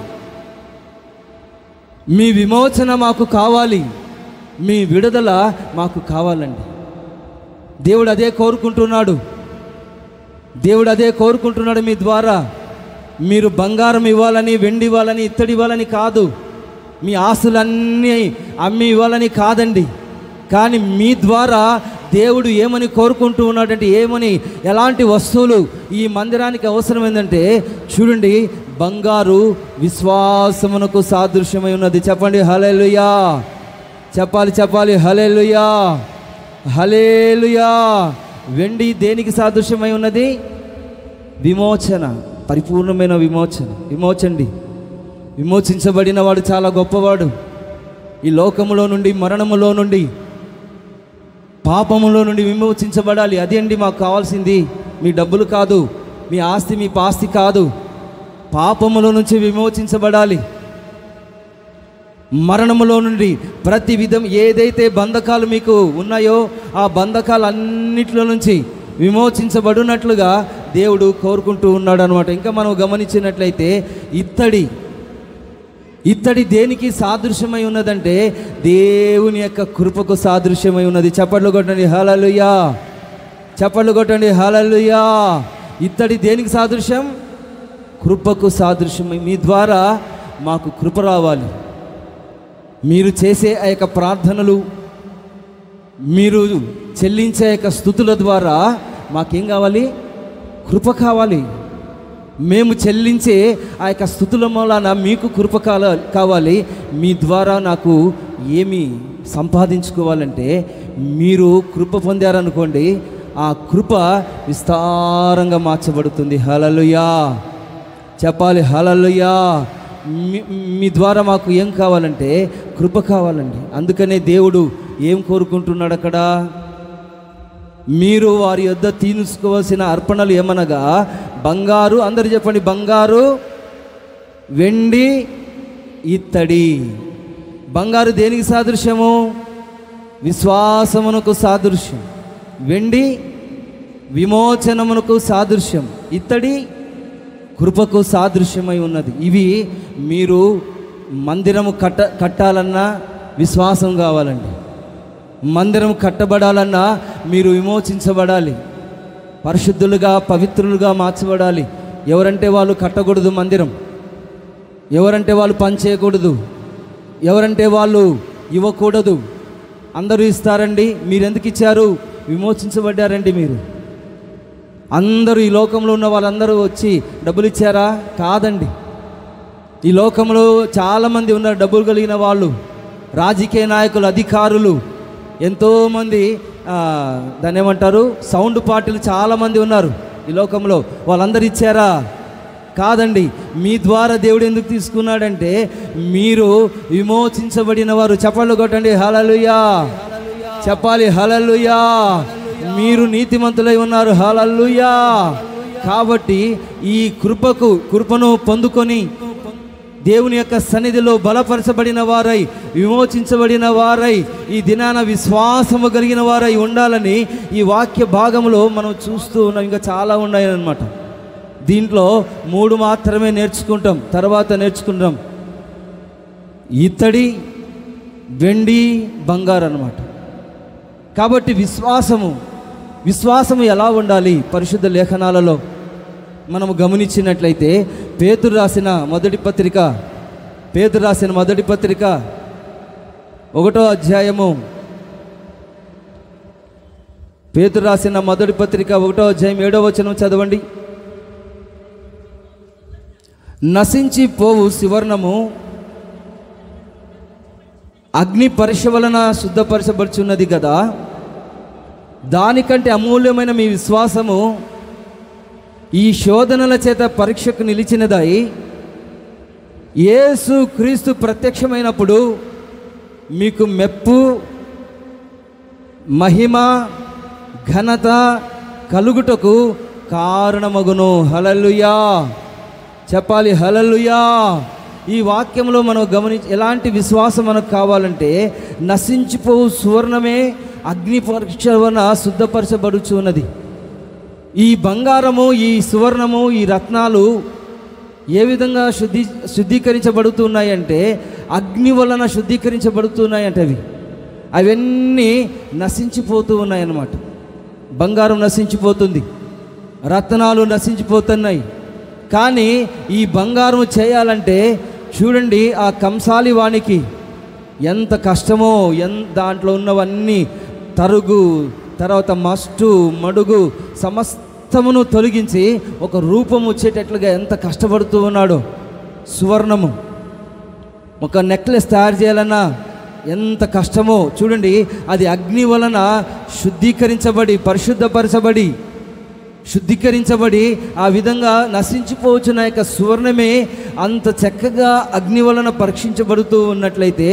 మీ విమోచన మాకు కావాలి, మీ విడుదల మాకు కావాలండి. దేవుడు అదే కోరుకుంటున్నాడు. దేవుడు అదే కోరుకుంటున్నాడు మీ ద్వారా. మీరు బంగారం ఇవ్వాలని, వెండి ఇవ్వాలని, ఇత్తడి ఇవ్వాలని కాదు, మీ ఆస్తులన్నీ అమ్మి ఇవ్వాలని కాదండి. కానీ మీ ద్వారా దేవుడు ఏమని కోరుకుంటూ ఉన్నాడంటే, ఏమని, ఎలాంటి వస్తువులు ఈ మందిరానికి అవసరం ఏంటంటే చూడండి, బంగారు విశ్వాసమునకు సాదృశ్యమై ఉన్నది. చెప్పండి హల్లెలూయా, చెప్పాలి చెప్పాలి హల్లెలూయా, హల్లెలూయా. వెండి దేనికి సాదృశ్యమై ఉన్నది? విమోచన, పరిపూర్ణమైన విమోచన. విమోచండి, విమోచించబడిన వాడు చాలా గొప్పవాడు. ఈ లోకములో నుండి, మరణములో నుండి, పాపములో నుండి విమోచించబడాలి. అదే అండి మాకు కావాల్సింది. మీ డబ్బులు కాదు, మీ ఆస్తి, మీ పాస్తి కాదు. పాపములో నుంచి విమోచించబడాలి. మరణములో నుండి ప్రతి విధం ఏదైతే బంధకాలు మీకు ఉన్నాయో ఆ బంధకాలన్నిటిలో నుంచి విమోచించబడినట్లుగా దేవుడు కోరుకుంటూ ఉన్నాడు అనమాట. ఇంకా మనం గమనించినట్లయితే ఇత్తడి దేనికి సాదృశ్యమై ఉన్నదంటే దేవుని యొక్క కృపకు సాదృశ్యమై ఉన్నది. చప్పట్లు కొట్టండి హల్లెలూయా, చప్పట్లు కొట్టండి హల్లెలూయా. ఇత్తడి దేనికి సాదృశ్యం? కృపకు సాదృశ్యమై. మీ ద్వారా మాకు కృప రావాలి. మీరు చేసే ఆ యొక్క ప్రార్థనలు, మీరు చెల్లించే యొక్క స్తుతుల ద్వారా మాకేం కావాలి? కృప కావాలి. మేము చెల్లించే ఆ యొక్క స్తుతుల మూలాన మీకు కృప కావాలి. మీ ద్వారా నాకు ఏమి సంపాదించుకోవాలంటే, మీరు కృప పొందారనుకోండి, ఆ కృప విస్తారంగా మార్చబడుతుంది. హల్లెలూయా, చెప్పాలి హల్లెలూయా. మీ ద్వారా మాకు ఏం కావాలంటే కృప కావాలండి. అందుకనే దేవుడు ఏం కోరుకుంటున్నాడు అక్కడ? మీరు వారి యొద్ద తీసుకోవాల్సిన అర్పణలు ఏమనగా బంగారు, అందరు చెప్పండి, బంగారు, వెండి, ఇత్తడి. బంగారు దేనికి సాదృశ్యము? విశ్వాసమునకు సాదృశ్యం. వెండి విమోచనమునకు సాదృశ్యం. ఇత్తడి కృపకు సాదృశ్యమై ఉన్నది. ఇవి మీరు మందిరము కట్టాలన్నా విశ్వాసం కావాలండి. మందిరం కట్టబడాలన్నా మీరు విమోచించబడాలి, పరిశుద్ధులుగా పవిత్రులుగా మార్చబడాలి. ఎవరంటే వాళ్ళు కట్టకూడదు మందిరం, ఎవరంటే వాళ్ళు పని చేయకూడదు, ఎవరంటే వాళ్ళు ఇవ్వకూడదు. అందరూ ఇస్తారండి. మీరు ఎందుకు ఇచ్చారు? విమోచించబడ్డారండి మీరు. అందరూ ఈ లోకంలో ఉన్న వాళ్ళందరూ వచ్చి డబ్బులు ఇచ్చారా? కాదండి. ఈ లోకంలో చాలామంది ఉన్నారు డబ్బులు కలిగిన వాళ్ళు, రాజకీయ నాయకులు, అధికారులు, ఎంతోమంది దాన్ని ఏమంటారు, సౌండ్ పార్టీలు చాలామంది ఉన్నారు ఈ లోకంలో. వాళ్ళందరూ ఇచ్చారా? కాదండి. మీ ద్వారా దేవుడు ఎందుకు తీసుకున్నాడంటే మీరు విమోచించబడిన వారు. చప్పట్లు కొట్టండి హల్లెలూయా. చెప్పాలి హల్లెలూయా. మీరు నీతిమంతులై ఉన్నారు. హల్లెలూయా. కాబట్టి ఈ కృపను పొందుకొని దేవుని యొక్క సన్నిధిలో బలపరచబడిన వారై, విమోచించబడిన వారై, ఈ దినాన విశ్వాసము కలిగిన వారై ఉండాలని ఈ వాక్య భాగంలో మనం చూస్తూ ఉన్నాం. ఇంకా చాలా ఉన్నాయన్నమాట. దీంట్లో 3 మాత్రమే నేర్చుకుంటాం, తర్వాత నేర్చుకుంటాం. ఇత్తడి, వెండి, బంగారు అన్నమాట. కాబట్టి విశ్వాసము ఎలా ఉండాలి? పరిశుద్ధ లేఖనాలలో మనము గమనించినట్లయితే పేతురు రాసిన మొదటి పత్రిక 1వ అధ్యాయము, పేతురు రాసిన మొదటి పత్రిక 1వ అధ్యాయం 7వ వచనం చదవండి. నశించిపోవు సువర్ణము అగ్ని పరీక్ష వలన శుద్ధపరచబడుచున్నది కదా, దానికంటే అమూల్యమైన మీ విశ్వాసము ఈ శోధనల చేత పరీక్షకు నిలిచినదై యేసు క్రీస్తు ప్రత్యక్షమైనప్పుడు మీకు మెప్పు, మహిమ, ఘనత కలుగుటకు కారణమగును. హల్లెలూయా. చెప్పాలి హల్లెలూయా. ఈ వాక్యంలో మనం ఎలాంటి విశ్వాసం మనకు కావాలంటే, నశించిపోవు సువర్ణమే అగ్ని పరీక్ష వలన శుద్ధపరచబడుచున్నది. ఈ బంగారము, ఈ సువర్ణము, ఈ రత్నాలు ఏ విధంగా శుద్ధీకరించబడుతున్నాయంటే అగ్ని వలన శుద్ధీకరించబడుతున్నాయంటే అవన్నీ నశించిపోతూ ఉన్నాయన్నమాట. బంగారం నశించిపోతుంది, రత్నాలు నశించిపోతున్నాయి. కానీ ఈ బంగారం చేయాలంటే చూడండి, ఆ కంసాలి వానికి ఎంత కష్టమో, దాంట్లో ఉన్నవన్నీ తరుగు, తర్వాత మస్టు, మడుగు సమస్తమును తొలగించి ఒక రూపం వచ్చేటట్లుగా ఎంత కష్టపడుతూ ఉన్నాడో. సువర్ణము ఒక నెక్లెస్ తయారు చేయాలన్నా ఎంత కష్టమో చూడండి. అది అగ్ని వలన శుద్ధీకరించబడి, పరిశుద్ధపరచబడి, శుద్ధీకరించబడి ఆ విధంగా నశించిపోవచ్చున్న యొక్క సువర్ణమే అంత చక్కగా అగ్ని వలన పరీక్షించబడుతూ ఉన్నట్లయితే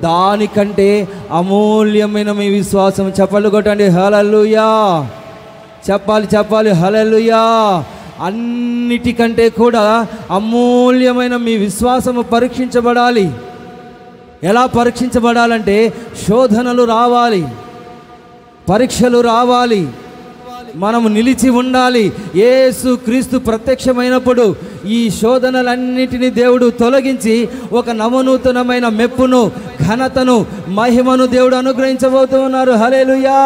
దానికంటే అమూల్యమైన మీ విశ్వాసం. చప్పట్లు కొట్టండి హల్లెలూయా. చెప్పాలి హల్లెలూయా. అన్నిటికంటే కూడా అమూల్యమైన మీ విశ్వాసము పరీక్షించబడాలి. ఎలా పరీక్షించబడాలంటే శోధనలు రావాలి, పరీక్షలు రావాలి, మనము నిలిచి ఉండాలి. యేసు క్రీస్తు ప్రత్యక్షమైనప్పుడు ఈ శోధనలన్నిటినీ దేవుడు తొలగించి ఒక నవనూతనమైన మెప్పును, ఘనతను, మహిమను దేవుడు అనుగ్రహించబోతూ ఉన్నారు. హల్లెలూయా.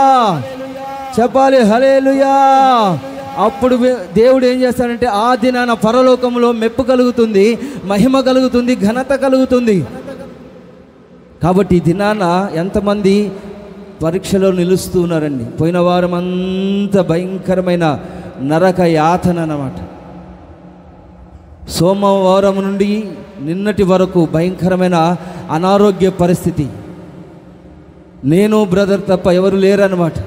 చెప్పాలి హల్లెలూయా. అప్పుడు దేవుడు ఏం చేస్తాడంటే ఆ దినాన పరలోకంలో మెప్పు కలుగుతుంది, మహిమ కలుగుతుంది, ఘనత కలుగుతుంది. కాబట్టి ఈ దినాన ఎంతమంది పరీక్షలో నిలుస్తూ ఉన్నారండి. పోయిన వారం అంత భయంకరమైన నరక యాతన అన్నమాట. సోమవారం నుండి నిన్నటి వరకు భయంకరమైన అనారోగ్య పరిస్థితి. నేను బ్రదర్ తప్ప ఎవరు లేరన్నమాట.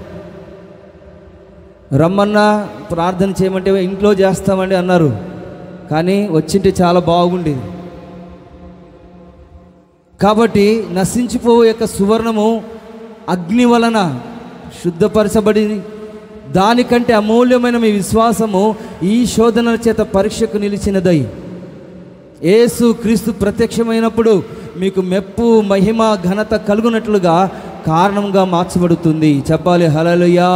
రమ్మన్నా ప్రార్థన చేయమంటే ఇంట్లో చేస్తామండి అన్నారు. కానీ వచ్చింటే చాలా బాగుండేది. కాబట్టి నశించిపోయే యొక్క సువర్ణము అగ్ని వలన శుద్ధపరచబడి దానికంటే అమూల్యమైన మీ విశ్వాసము ఈ శోధనల చేత పరీక్షకు నిలిచినదై యేసు క్రీస్తు ప్రత్యక్షమైనప్పుడు మీకు మెప్పు, మహిమ, ఘనత కలుగునట్లుగా కారణంగా మార్చబడుతుంది. చెప్పాలి హల్లెలూయా.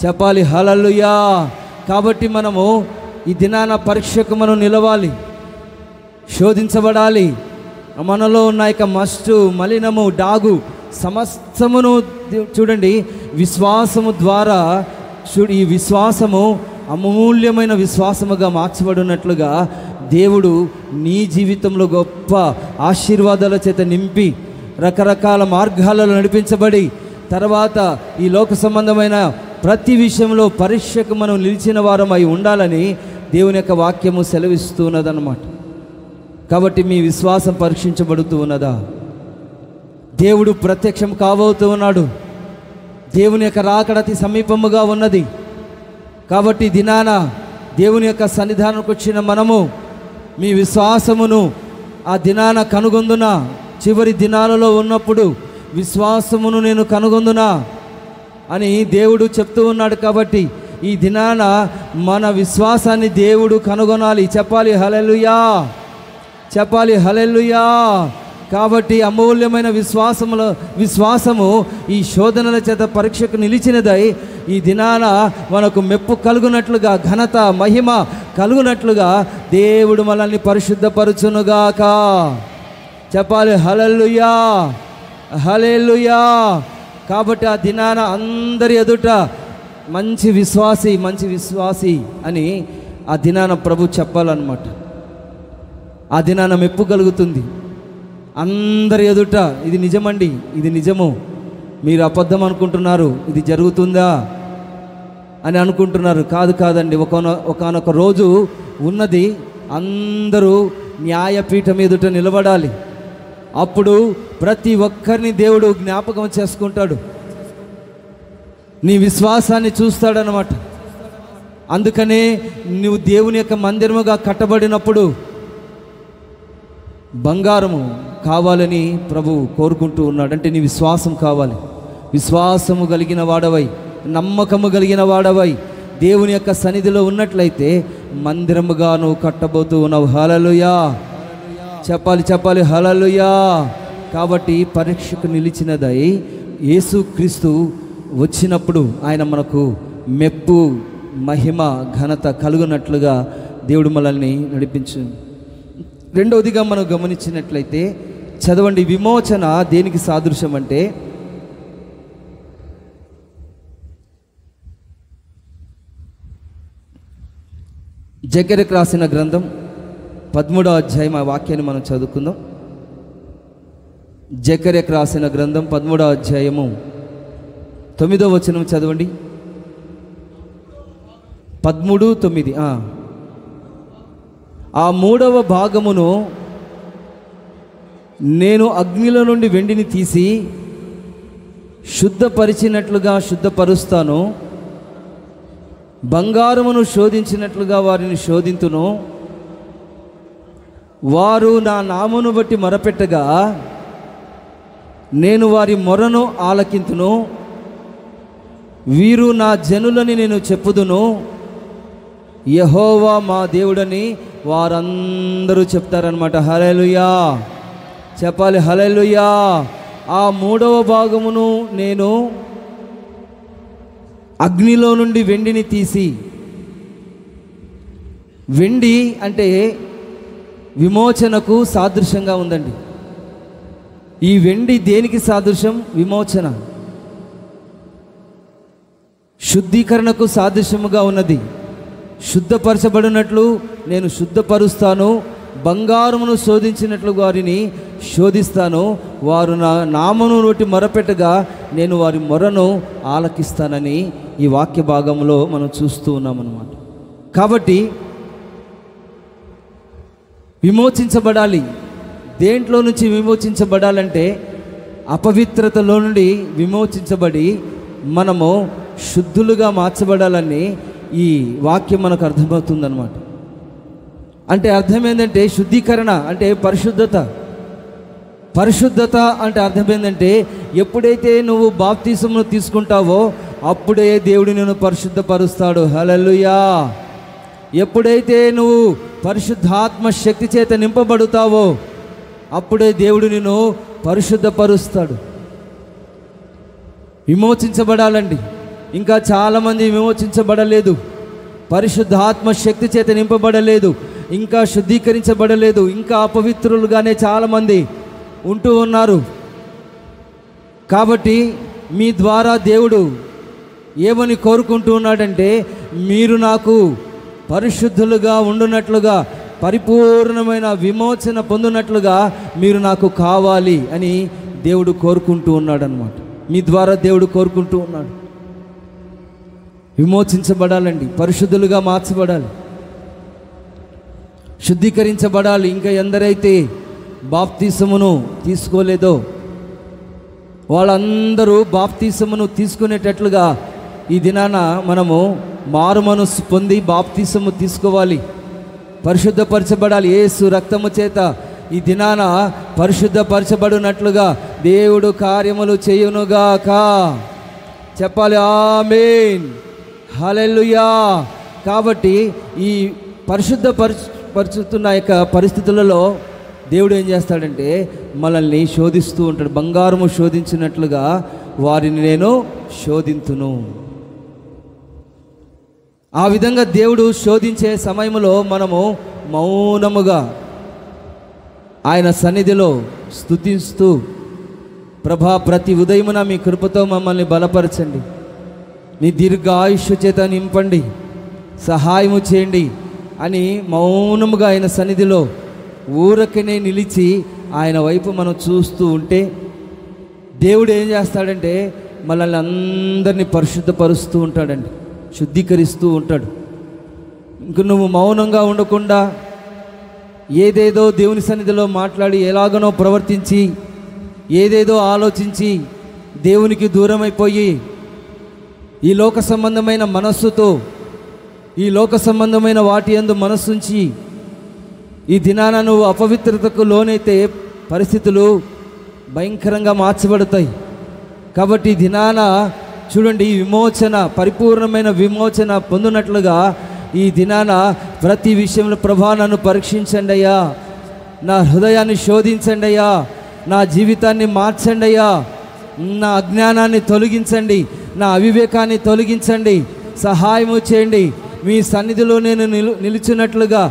చెప్పాలి హల్లెలూయా. కాబట్టి మనము ఈ దినాన పరీక్షకు మనం నిలవాలి, శోధించబడాలి. మనలో ఉన్న యొక్క మస్టు, మలినము, డాగు సమస్తమును చూడండి విశ్వాసము ద్వారా ఈ విశ్వాసము అమూల్యమైన విశ్వాసముగా మార్చబడినట్లుగా దేవుడు నీ జీవితంలో గొప్ప ఆశీర్వాదాల చేత నింపి రకరకాల మార్గాలలో నడిపించబడి తర్వాత ఈ లోక సంబంధమైన ప్రతి విషయంలో పరీక్షకు మనం నిలిచిన వారమై ఉండాలని దేవుని యొక్క వాక్యము సెలవిస్తూ ఉన్నదన్నమాట. కాబట్టి మీ విశ్వాసం పరీక్షించబడుతూ ఉన్నదా? దేవుడు ప్రత్యక్షం కాబోతూ ఉన్నాడు. దేవుని యొక్క రాకడ అతి సమీపముగా ఉన్నది. కాబట్టి దినాన దేవుని యొక్క సన్నిధానానికి వచ్చిన మనము మీ విశ్వాసమును ఆ దినాన కనుగొందునా, చివరి దినాలలో ఉన్నప్పుడు విశ్వాసమును నేను కనుగొందునా అని దేవుడు చెప్తూ ఉన్నాడు. కాబట్టి ఈ దినాన మన విశ్వాసాన్ని దేవుడు కనుగొనాలి. చెప్పాలి హల్లెలూయా, చెప్పాలి హల్లెలూయా. కాబట్టి అమూల్యమైన విశ్వాసము ఈ శోధనల చేత పరీక్షకు నిలిచినదై ఈ దినాన మనకు మెప్పు కలుగునట్లుగా, ఘనత మహిమ కలుగునట్లుగా దేవుడు మనల్ని పరిశుద్ధపరచునుగాక. చెప్పాలి హల్లెలూయా, హల్లెలూయా. కాబట్టి ఆ దినాన అందరి ఎదుట మంచి విశ్వాసి అని ఆ దినాన ప్రభు చెప్పాలన్నమాట. ఆ దినాన మెప్పు కలుగుతుంది అందరి ఎదుట. ఇది నిజమండి, ఇది నిజము, మీరు అబద్ధం అనుకుంటున్నారు, ఇది జరుగుతుందా అని అనుకుంటున్నారు. కాదండి. ఒకానొక రోజు ఉన్నది, అందరూ న్యాయపీఠం ఎదుట నిలబడాలి. అప్పుడు ప్రతి ఒక్కరిని దేవుడు జ్ఞాపకం చేసుకుంటాడు, నీ విశ్వాసాన్ని చూస్తాడనమాట. అందుకనే నువ్వు దేవుని యొక్క మందిరముగా కట్టబడినప్పుడు బంగారము కావాలని ప్రభు కోరుకుంటూ ఉన్నాడు. అంటే నీ విశ్వాసం కావాలి. విశ్వాసము కలిగిన వాడవై, నమ్మకము కలిగిన వాడవై దేవుని యొక్క సన్నిధిలో ఉన్నట్లయితే మందిరముగా నువ్వు కట్టబోతూ ఉన్నావు. హల్లెలూయా, చెప్పాలి హల్లెలూయా. కాబట్టి పరీక్షకు నిలిచినదై యేసుక్రీస్తు వచ్చినప్పుడు ఆయన మనకు మెప్పు, మహిమ, ఘనత కలుగునట్లుగా దేవుడు మనల్ని నడిపించు. రెండవదిగా మనం గమనించినట్లయితే చదవండి, విమోచన దేనికి సాదృశ్యం అంటే జకర్యాకు రాసిన గ్రంథం 13వ అధ్యాయం ఆ వాక్యాన్ని మనం చదువుకుందాం. జకర్యాకు రాసిన గ్రంథం 13వ అధ్యాయము 9వ వచనం చదవండి. 13:9. ఆ మూడవ భాగమును నేను అగ్నిలో నుండి వెండిని తీసి శుద్ధపరిచినట్లుగా శుద్ధపరుస్తాను, బంగారమును శోధించినట్లుగా వారిని శోధింతును. వారు నా నామమును బట్టి మొరపెట్టగా నేను వారి మొరను ఆలకింతును. వీరు నా జనులని నేను చెప్పుదును, యెహోవా మా దేవుడని వారందరూ చెప్తారనమాట. హల్లెలూయా, చెప్పాలి హల్లెలూయా. ఆ మూడవ భాగమును నేను అగ్నిలో నుండి వెండిని తీసి, వెండి అంటే విమోచనకు సాదృశ్యంగా ఉందండి. ఈ వెండి దేనికి సాదృశ్యం? విమోచన, శుద్ధీకరణకు సాదృశ్యముగా ఉన్నది. శుద్ధపరచబడినట్లు నేను శుద్ధపరుస్తాను, బంగారమును శోధించినట్లు వారిని శోధిస్తాను. వారు నా నామమును బట్టి మొరపెట్టగా నేను వారి మొరను ఆలకిస్తానని ఈ వాక్య భాగంలో మనం చూస్తూ ఉన్నామన్నమాట. కాబట్టి విమోచించబడాలి. దేంట్లో నుంచి విమోచించబడాలంటే అపవిత్రతలో నుండి విమోచించబడి మనము శుద్ధులుగా మార్చబడాలని ఈ వాక్యం మనకు అర్థమవుతుందన్నమాట. అంటే అర్థం ఏంటంటే శుద్ధీకరణ అంటే పరిశుద్ధత. పరిశుద్ధత అంటే అర్థం ఏంటంటే ఎప్పుడైతే నువ్వు బాప్తిసమును తీసుకుంటావో అప్పుడే దేవుడు నిన్ను పరిశుద్ధపరుస్తాడు. హల్లెలూయా. ఎప్పుడైతే నువ్వు పరిశుద్ధాత్మ శక్తి చేత నింపబడుతావో అప్పుడే దేవుడు నిన్ను పరిశుద్ధపరుస్తాడు. విమోచించబడాలండి. ఇంకా చాలామంది విమోచించబడలేదు, పరిశుద్ధాత్మ శక్తి చేత నింపబడలేదు, ఇంకా శుద్ధీకరించబడలేదు, ఇంకా అపవిత్రులుగానే చాలామంది ఉంటూ ఉన్నారు. కాబట్టి మీ ద్వారా దేవుడు ఏమని కోరుకుంటూ ఉన్నాడంటే మీరు నాకు పరిశుద్ధులుగా ఉండునట్లుగా, పరిపూర్ణమైన విమోచన పొందినట్లుగా మీరు నాకు కావాలి అని దేవుడు కోరుకుంటూ ఉన్నాడు అన్నమాట. మీ ద్వారా దేవుడు కోరుకుంటూ ఉన్నాడు. విమోచించబడాలండి, పరిశుద్ధులుగా మార్చబడాలి, శుద్ధీకరించబడాలి. ఇంకా ఎందరైతే బాప్తిసమును తీసుకోలేదో వాళ్ళందరూ బాప్తీసమును తీసుకునేటట్లుగా ఈ దినాన మనము మారు మనస్సు పొంది బాప్తీసము తీసుకోవాలి, పరిశుద్ధపరచబడాలి. యేసు రక్తము చేత ఈ దినాన పరిశుద్ధపరచబడినట్లుగా దేవుడు కార్యములు చేయునుగాక. చెప్పాలి ఆమేన్, హల్లెలూయా. కాబట్టి ఈ పరిశుద్ధపరుచుతున్న యొక్క పరిస్థితులలో దేవుడు ఏం చేస్తాడంటే మనల్ని శోధిస్తూ ఉంటాడు. బంగారము శోధించినట్లుగా వారిని నేను శోధింతును. ఆ విధంగా దేవుడు శోధించే సమయంలో మనము మౌనముగా ఆయన సన్నిధిలో స్తుతిస్తూ, ప్రభా ప్రతి ఉదయమున మీ కృపతో మమ్మల్ని బలపరచండి, నీ దీర్ఘ ఆయుష్ చేత నింపండి, సహాయము చేయండి అని మౌనముగా ఆయన సన్నిధిలో ఊరకనే నిలిచి ఆయన వైపు మనం చూస్తూ ఉంటే దేవుడు ఏం చేస్తాడంటే మనల్ని అందరినీ పరిశుద్ధపరుస్తూ ఉంటాడండి, శుద్ధీకరిస్తూ ఉంటాడు. ఇంక నువ్వు మౌనంగా ఉండకుండా ఏదేదో దేవుని సన్నిధిలో మాట్లాడి ఎలాగనో ప్రవర్తించి ఏదేదో ఆలోచించి దేవునికి దూరమైపోయి ఈ లోక సంబంధమైన మనస్సుతో ఈ లోక సంబంధమైన వాటి యందు మనస్సుంచి ఈ దినాన నువ్వు అపవిత్రతకు లోనైతే పరిస్థితులు భయంకరంగా మార్చబడతాయి. కాబట్టి ఈ దినాన చూడండి, ఈ విమోచన, పరిపూర్ణమైన విమోచన పొందినట్లుగా ఈ దినాన ప్రతి విషయంలో ప్రభా నన్ను పరీక్షించండి అయ్యా, నా హృదయాన్ని శోధించండి అయ్యా, నా జీవితాన్ని మార్చండి అయ్యా, నా అజ్ఞానాన్ని తొలగించండి, నా అవివేకాన్ని తొలగించండి, సహాయము చేయండి. మీ సన్నిధిలో నేను నిలిచినట్లుగా,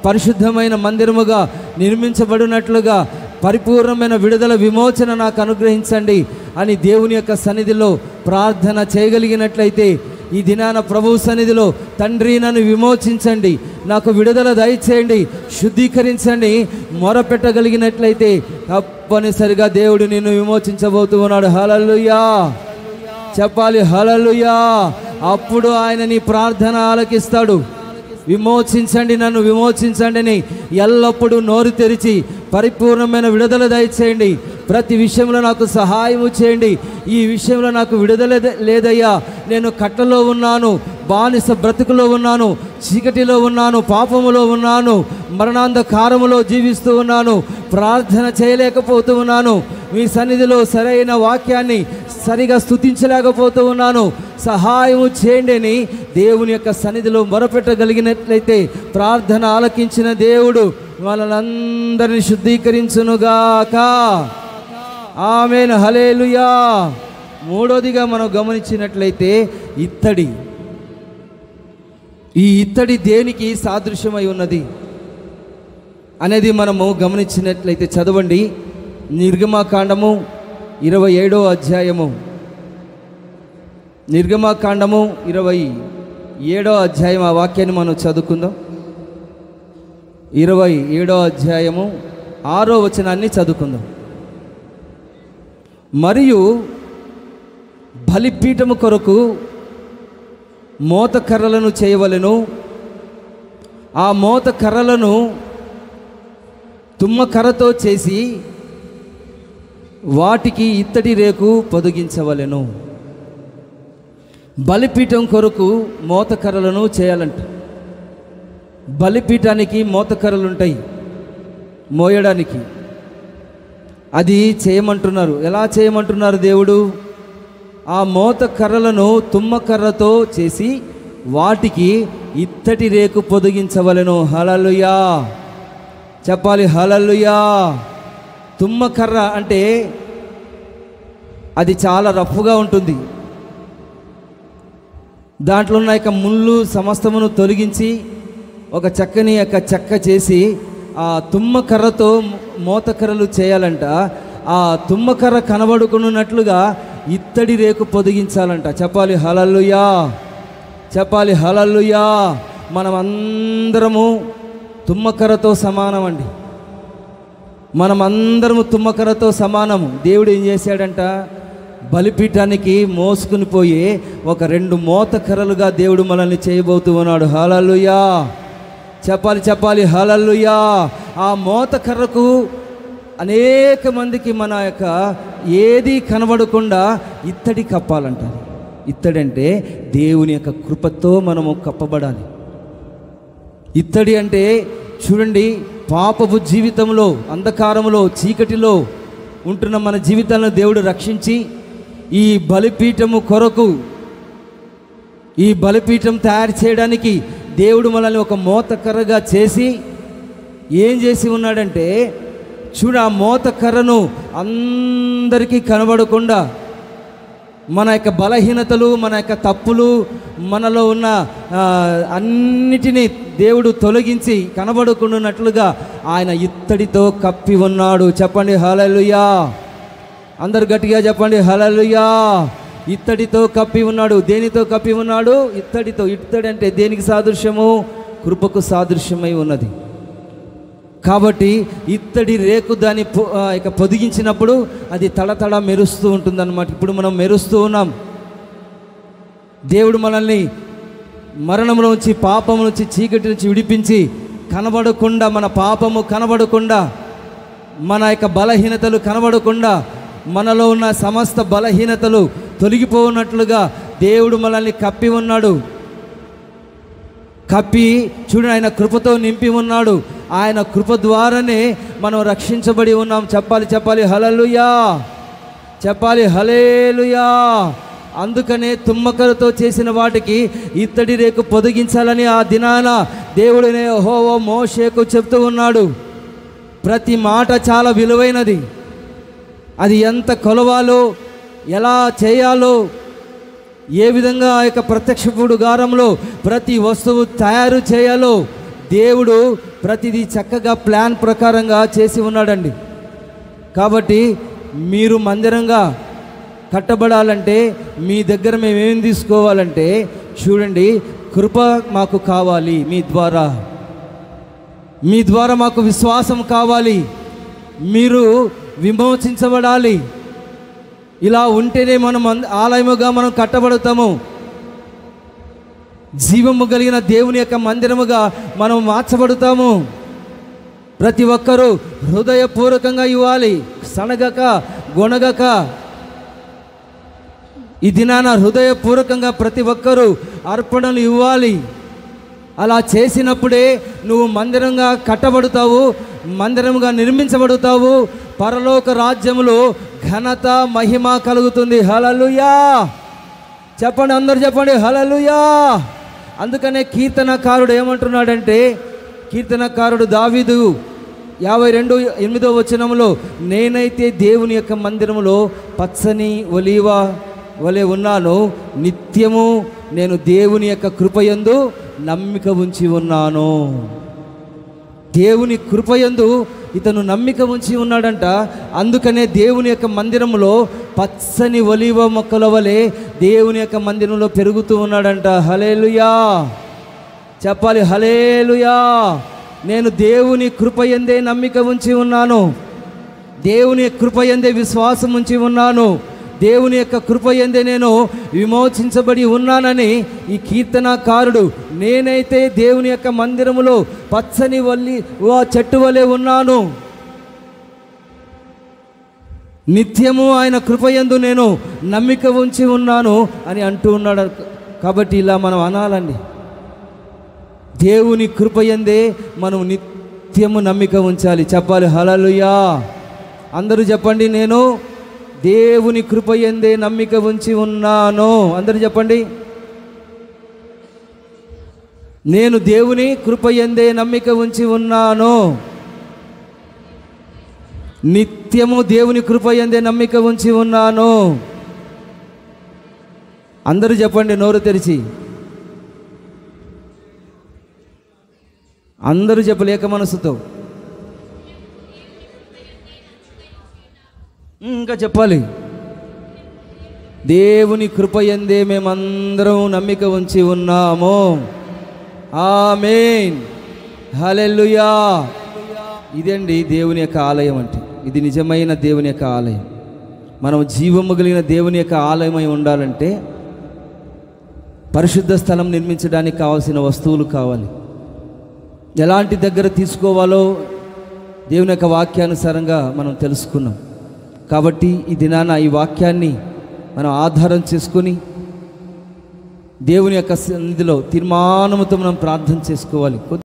పరిశుద్ధమైన మందిరముగా నిర్మించబడినట్లుగా పరిపూర్ణమైన విడుదల విమోచన నాకు అనుగ్రహించండి అని దేవుని యొక్క సన్నిధిలో ప్రార్థన చేయగలిగినట్లయితే ఈ దినాన ప్రభు సన్నిధిలో తండ్రి నన్ను విమోచించండి, నాకు విడుదల దయచేయండి, శుద్ధీకరించండి మొరపెట్టగలిగినట్లయితే తప్పనిసరిగా దేవుడు నిన్ను విమోచించబోతూ ఉన్నాడు. హల్లెలూయా, చెప్పాలి హల్లెలూయా. అప్పుడు ఆయన నీ ప్రార్థన ఆలకిస్తాడు. విమోచించండి, నన్ను విమోచించండి అని ఎల్లప్పుడూ నోరు తెరిచి పరిపూర్ణమైన విడుదల దయచేయండి. ప్రతి విషయంలో నాకు సహాయము చేయండి, ఈ విషయంలో నాకు విడుదల లేదయ్యా, నేను కట్టలో ఉన్నాను, బానిస బ్రతుకులో ఉన్నాను, చీకటిలో ఉన్నాను, పాపములో ఉన్నాను, మరణాంధకారములో జీవిస్తూ ఉన్నాను, ప్రార్థన చేయలేకపోతూ ఉన్నాను, మీ సన్నిధిలో సరైన వాక్యాన్ని సరిగా స్తుతించలేకపోతూ ఉన్నాను, సహాయము చేయండి అని దేవుని యొక్క సన్నిధిలో మొరపెట్టగలిగినట్లయితే ప్రార్థన ఆలకించిన దేవుడు వాళ్ళందరినీ శుద్ధీకరించునుగాక. ఆమేన్, హల్లెలూయా. మూడోదిగా మనం గమనించినట్లయితే ఇత్తడి. ఈ ఇత్తడి దేనికి సాదృశ్యమై ఉన్నది అనేది మనము గమనించినట్లయితే చదవండి. నిర్గమకాండము 27వ అధ్యాయము, నిర్గమకాండము 27వ అధ్యాయం, ఆ వాక్యాన్ని మనం చదువుకుందాం. 27వ అధ్యాయము 6వ వచనాన్ని చదువుకుందాం. మరియు బలిపీఠము కొరకు మోతకర్రలను చేయవలెను, ఆ మోతకర్రలను తుమ్మకర్రతో చేసి వాటికి ఇత్తడి రేకు పొదిగించవలెను. బలిపీఠం కొరకు మోతకర్రలను చేయాలంట. బలిపీఠానికి మోతకర్రలు ఉంటాయి మోయడానికి, అది చేయమంటున్నారు. ఎలా చేయమంటున్నారు దేవుడు? ఆ మోతకర్రలను తుమ్మకర్రతో చేసి వాటికి ఇత్తడి రేకు పొదిగించవలెను. హల్లెలూయా, చెప్పాలి హల్లెలూయా. తుమ్మకర్ర అంటే అది చాలా రఫ్గా ఉంటుంది, దాంట్లో ఉన్న యొక్క ముళ్ళు సమస్తమును తొలగించి ఒక చక్కని యొక్క చెక్క చేసి ఆ తుమ్మకర్రతో మోతకర్రలు చేయాలంట. ఆ తుమ్మకర్ర కనబడుకున్నట్లుగా ఇత్తడి రేకు పొదిగించాలంట. చెప్పాలి హల్లెలూయా, చెప్పాలి హల్లెలూయా. మనం అందరము తుమ్మకర్రతో సమానం అండి, మనం అందరము తుమ్మకర్రతో సమానము. దేవుడు ఏం చేశాడంట? బలిపీఠానికి మోసుకుని పోయి ఒక 2 మోతకర్రలుగా దేవుడు మనల్ని చేయబోతూ ఉన్నాడు. హల్లెలూయా, చెప్పాలి చెప్పాలి హల్లెలూయా. ఆ మోతకర్రకు అనేక మందికి మన యొక్క ఏది కనబడకుండా ఇత్తడి కప్పాలంటారు. ఇత్తడి అంటే దేవుని యొక్క కృపతో మనము కప్పబడాలి. ఇత్తడి అంటే చూడండి, పాపపు జీవితంలో, అంధకారంలో, చీకటిలో ఉంటున్న మన జీవితాలను దేవుడు రక్షించి ఈ బలిపీఠము కొరకు, ఈ బలిపీఠం తయారు చేయడానికి దేవుడు మనల్ని ఒక మోతకర్రగా చేసి ఏం చేసి ఉన్నాడంటే, చూడు, ఆ మోతకర్రను అందరికీ కనబడకుండా మన యొక్క బలహీనతలు, మన యొక్క తప్పులు, మనలో ఉన్న అన్నిటినీ దేవుడు తొలగించి కనబడకుండానట్లుగా ఆయన ఇత్తడితో కప్పి ఉన్నాడు. చెప్పండి హల్లెలూయా. అందరు గట్టిగా చెప్పండి హల్లెలూయా. ఇత్తడితో కప్పి ఉన్నాడు. దేనితో కప్పి ఉన్నాడు? ఇత్తడితో. ఇత్తడి అంటే దేనికి సాదృశ్యము? కృపకు సాదృశ్యమై ఉన్నది. కాబట్టి ఇత్తడి రేకు దాన్ని ఇక పొదిగించినప్పుడు అది తడతడ మెరుస్తూ ఉంటుందన్నమాట. ఇప్పుడు మనం మెరుస్తూ ఉన్నాం. దేవుడు మనల్ని మరణంలో నుంచి, పాపం నుంచి, చీకటి నుంచి విడిపించి కనబడకుండా, మన పాపము కనబడకుండా, మన యొక్క బలహీనతలు కనబడకుండా, మనలో ఉన్న సమస్త బలహీనతలు తొలగిపోనట్లుగా దేవుడు మనల్ని కప్పి ఉన్నాడు. కప్పి చూడు, ఆయన కృపతో నింపి ఉన్నాడు. ఆయన కృప ద్వారానే మనం రక్షించబడి ఉన్నాం. చెప్పాలి హల్లెలూయా. చెప్పాలి హల్లెలూయా. అందుకనే తుమ్మకరతో చేసిన వాటికి ఇత్తడి రేకు పొదిగించాలని ఆ దినాన దేవుడినే యెహోవా మోషేకు చెప్తూ ఉన్నాడు. ప్రతి మాట చాలా విలువైనది. అది ఎంత కొలవాలో, ఎలా చేయాలో, ఏ విధంగా ఆ యొక్క ప్రత్యక్ష గుడారంలో ప్రతి వస్తువు తయారు చేయాలో దేవుడు ప్రతిదీ చక్కగా ప్లాన్ ప్రకారంగా చేసి ఉన్నాడండి. కాబట్టి మీరు మందిరంగా కట్టబడాలంటే మీ దగ్గర మేమేం తీసుకోవాలంటే, చూడండి, కృప మాకు కావాలి. మీ ద్వారా మాకు విశ్వాసం కావాలి. మీరు విమోచించబడాలి. ఇలా ఉంటేనే మనం ఆలయముగా మనం కట్టబడతాము. జీవము కలిగిన దేవుని యొక్క మందిరముగా మనం మార్చబడతాము. ప్రతి ఒక్కరూ హృదయపూర్వకంగా ఇవ్వాలి, సనగక గొనగక. ఈ దినాన హృదయపూర్వకంగా ప్రతి ఒక్కరూ అర్పణలు ఇవ్వాలి. అలా చేసినప్పుడే నువ్వు మందిరంగా కట్టబడతావు, మందిరముగా నిర్మించబడతావు. పరలోక రాజ్యములో ఘనత, మహిమ కలుగుతుంది. హల్లెలూయా. చెప్పండి, అందరు చెప్పండి హల్లెలూయా. అందుకనే కీర్తనకారుడు ఏమంటున్నాడంటే, కీర్తనకారుడు దావీదు 52:8 వచనంలో, నేనైతే దేవుని యొక్క మందిరములో పచ్చని ఒలీవ వలె ఉన్నాను, నిత్యము నేను దేవుని యొక్క కృపయందు నమ్మిక ఉంచి ఉన్నాను. దేవుని కృపయందు ఇతను నమ్మిక ఉంచి ఉన్నాడంట. అందుకనే దేవుని యొక్క మందిరంలో పచ్చని ఒలీవ మొక్కల వలె దేవుని యొక్క మందిరంలో పెరుగుతూ ఉన్నాడంట. హల్లెలూయా. చెప్పాలి హల్లెలూయా. నేను దేవుని కృపయందే నమ్మిక ఉంచి ఉన్నాను, దేవుని కృపయందే విశ్వాసం ఉంచి ఉన్నాను, దేవుని యొక్క కృపయందే నేను విమోచించబడి ఉన్నానని ఈ కీర్తనకారుడు, నేనైతే దేవుని యొక్క మందిరములో పచ్చని చెట్టు వలె ఉన్నాను, నిత్యము ఆయన కృపయందు నేను నమ్మిక ఉంచి ఉన్నాను అని అంటూ ఉన్నాడు. కాబట్టి ఇలా మనం అనాలండి, దేవుని కృపయందే మనం నిత్యము నమ్మిక ఉంచాలి. చెప్పాలి హల్లెలూయా. అందరూ చెప్పండి, నేను దేవుని కృపయందే నమ్మిక ఉంచి ఉన్నాను. అందరూ చెప్పండి, నేను దేవుని కృపయందే నమ్మిక ఉంచి ఉన్నాను, నిత్యము దేవుని కృపయందే నమ్మిక ఉంచి ఉన్నాను. అందరూ చెప్పండి నోరు తెరిచి. అందరూ చెప్పలేక మనసుతో. ఇంకా చెప్పాలి, దేవుని కృపయందే మేమందరం నమ్మిక ఉంచి ఉన్నాము. ఆమేన్. హల్లెలూయా. ఇదండి దేవుని యొక్క ఆలయం అంటే. ఇది నిజమైన దేవుని యొక్క ఆలయం. మనం జీవము కలిగిన దేవుని యొక్క ఆలయమై ఉండాలంటే పరిశుద్ధ స్థలం నిర్మించడానికి కావాల్సిన వస్తువులు కావాలి. ఎలాంటి దగ్గర తీసుకోవాలో దేవుని యొక్క వాక్యానుసారంగా మనం తెలుసుకున్నాం. కాబట్టి ఈ దినాన ఈ వాక్యాన్ని మనం ఆధారం చేసుకొని దేవుని యొక్క సన్నిధిలో తీర్మానముతో మనం ప్రార్థన చేసుకోవాలి.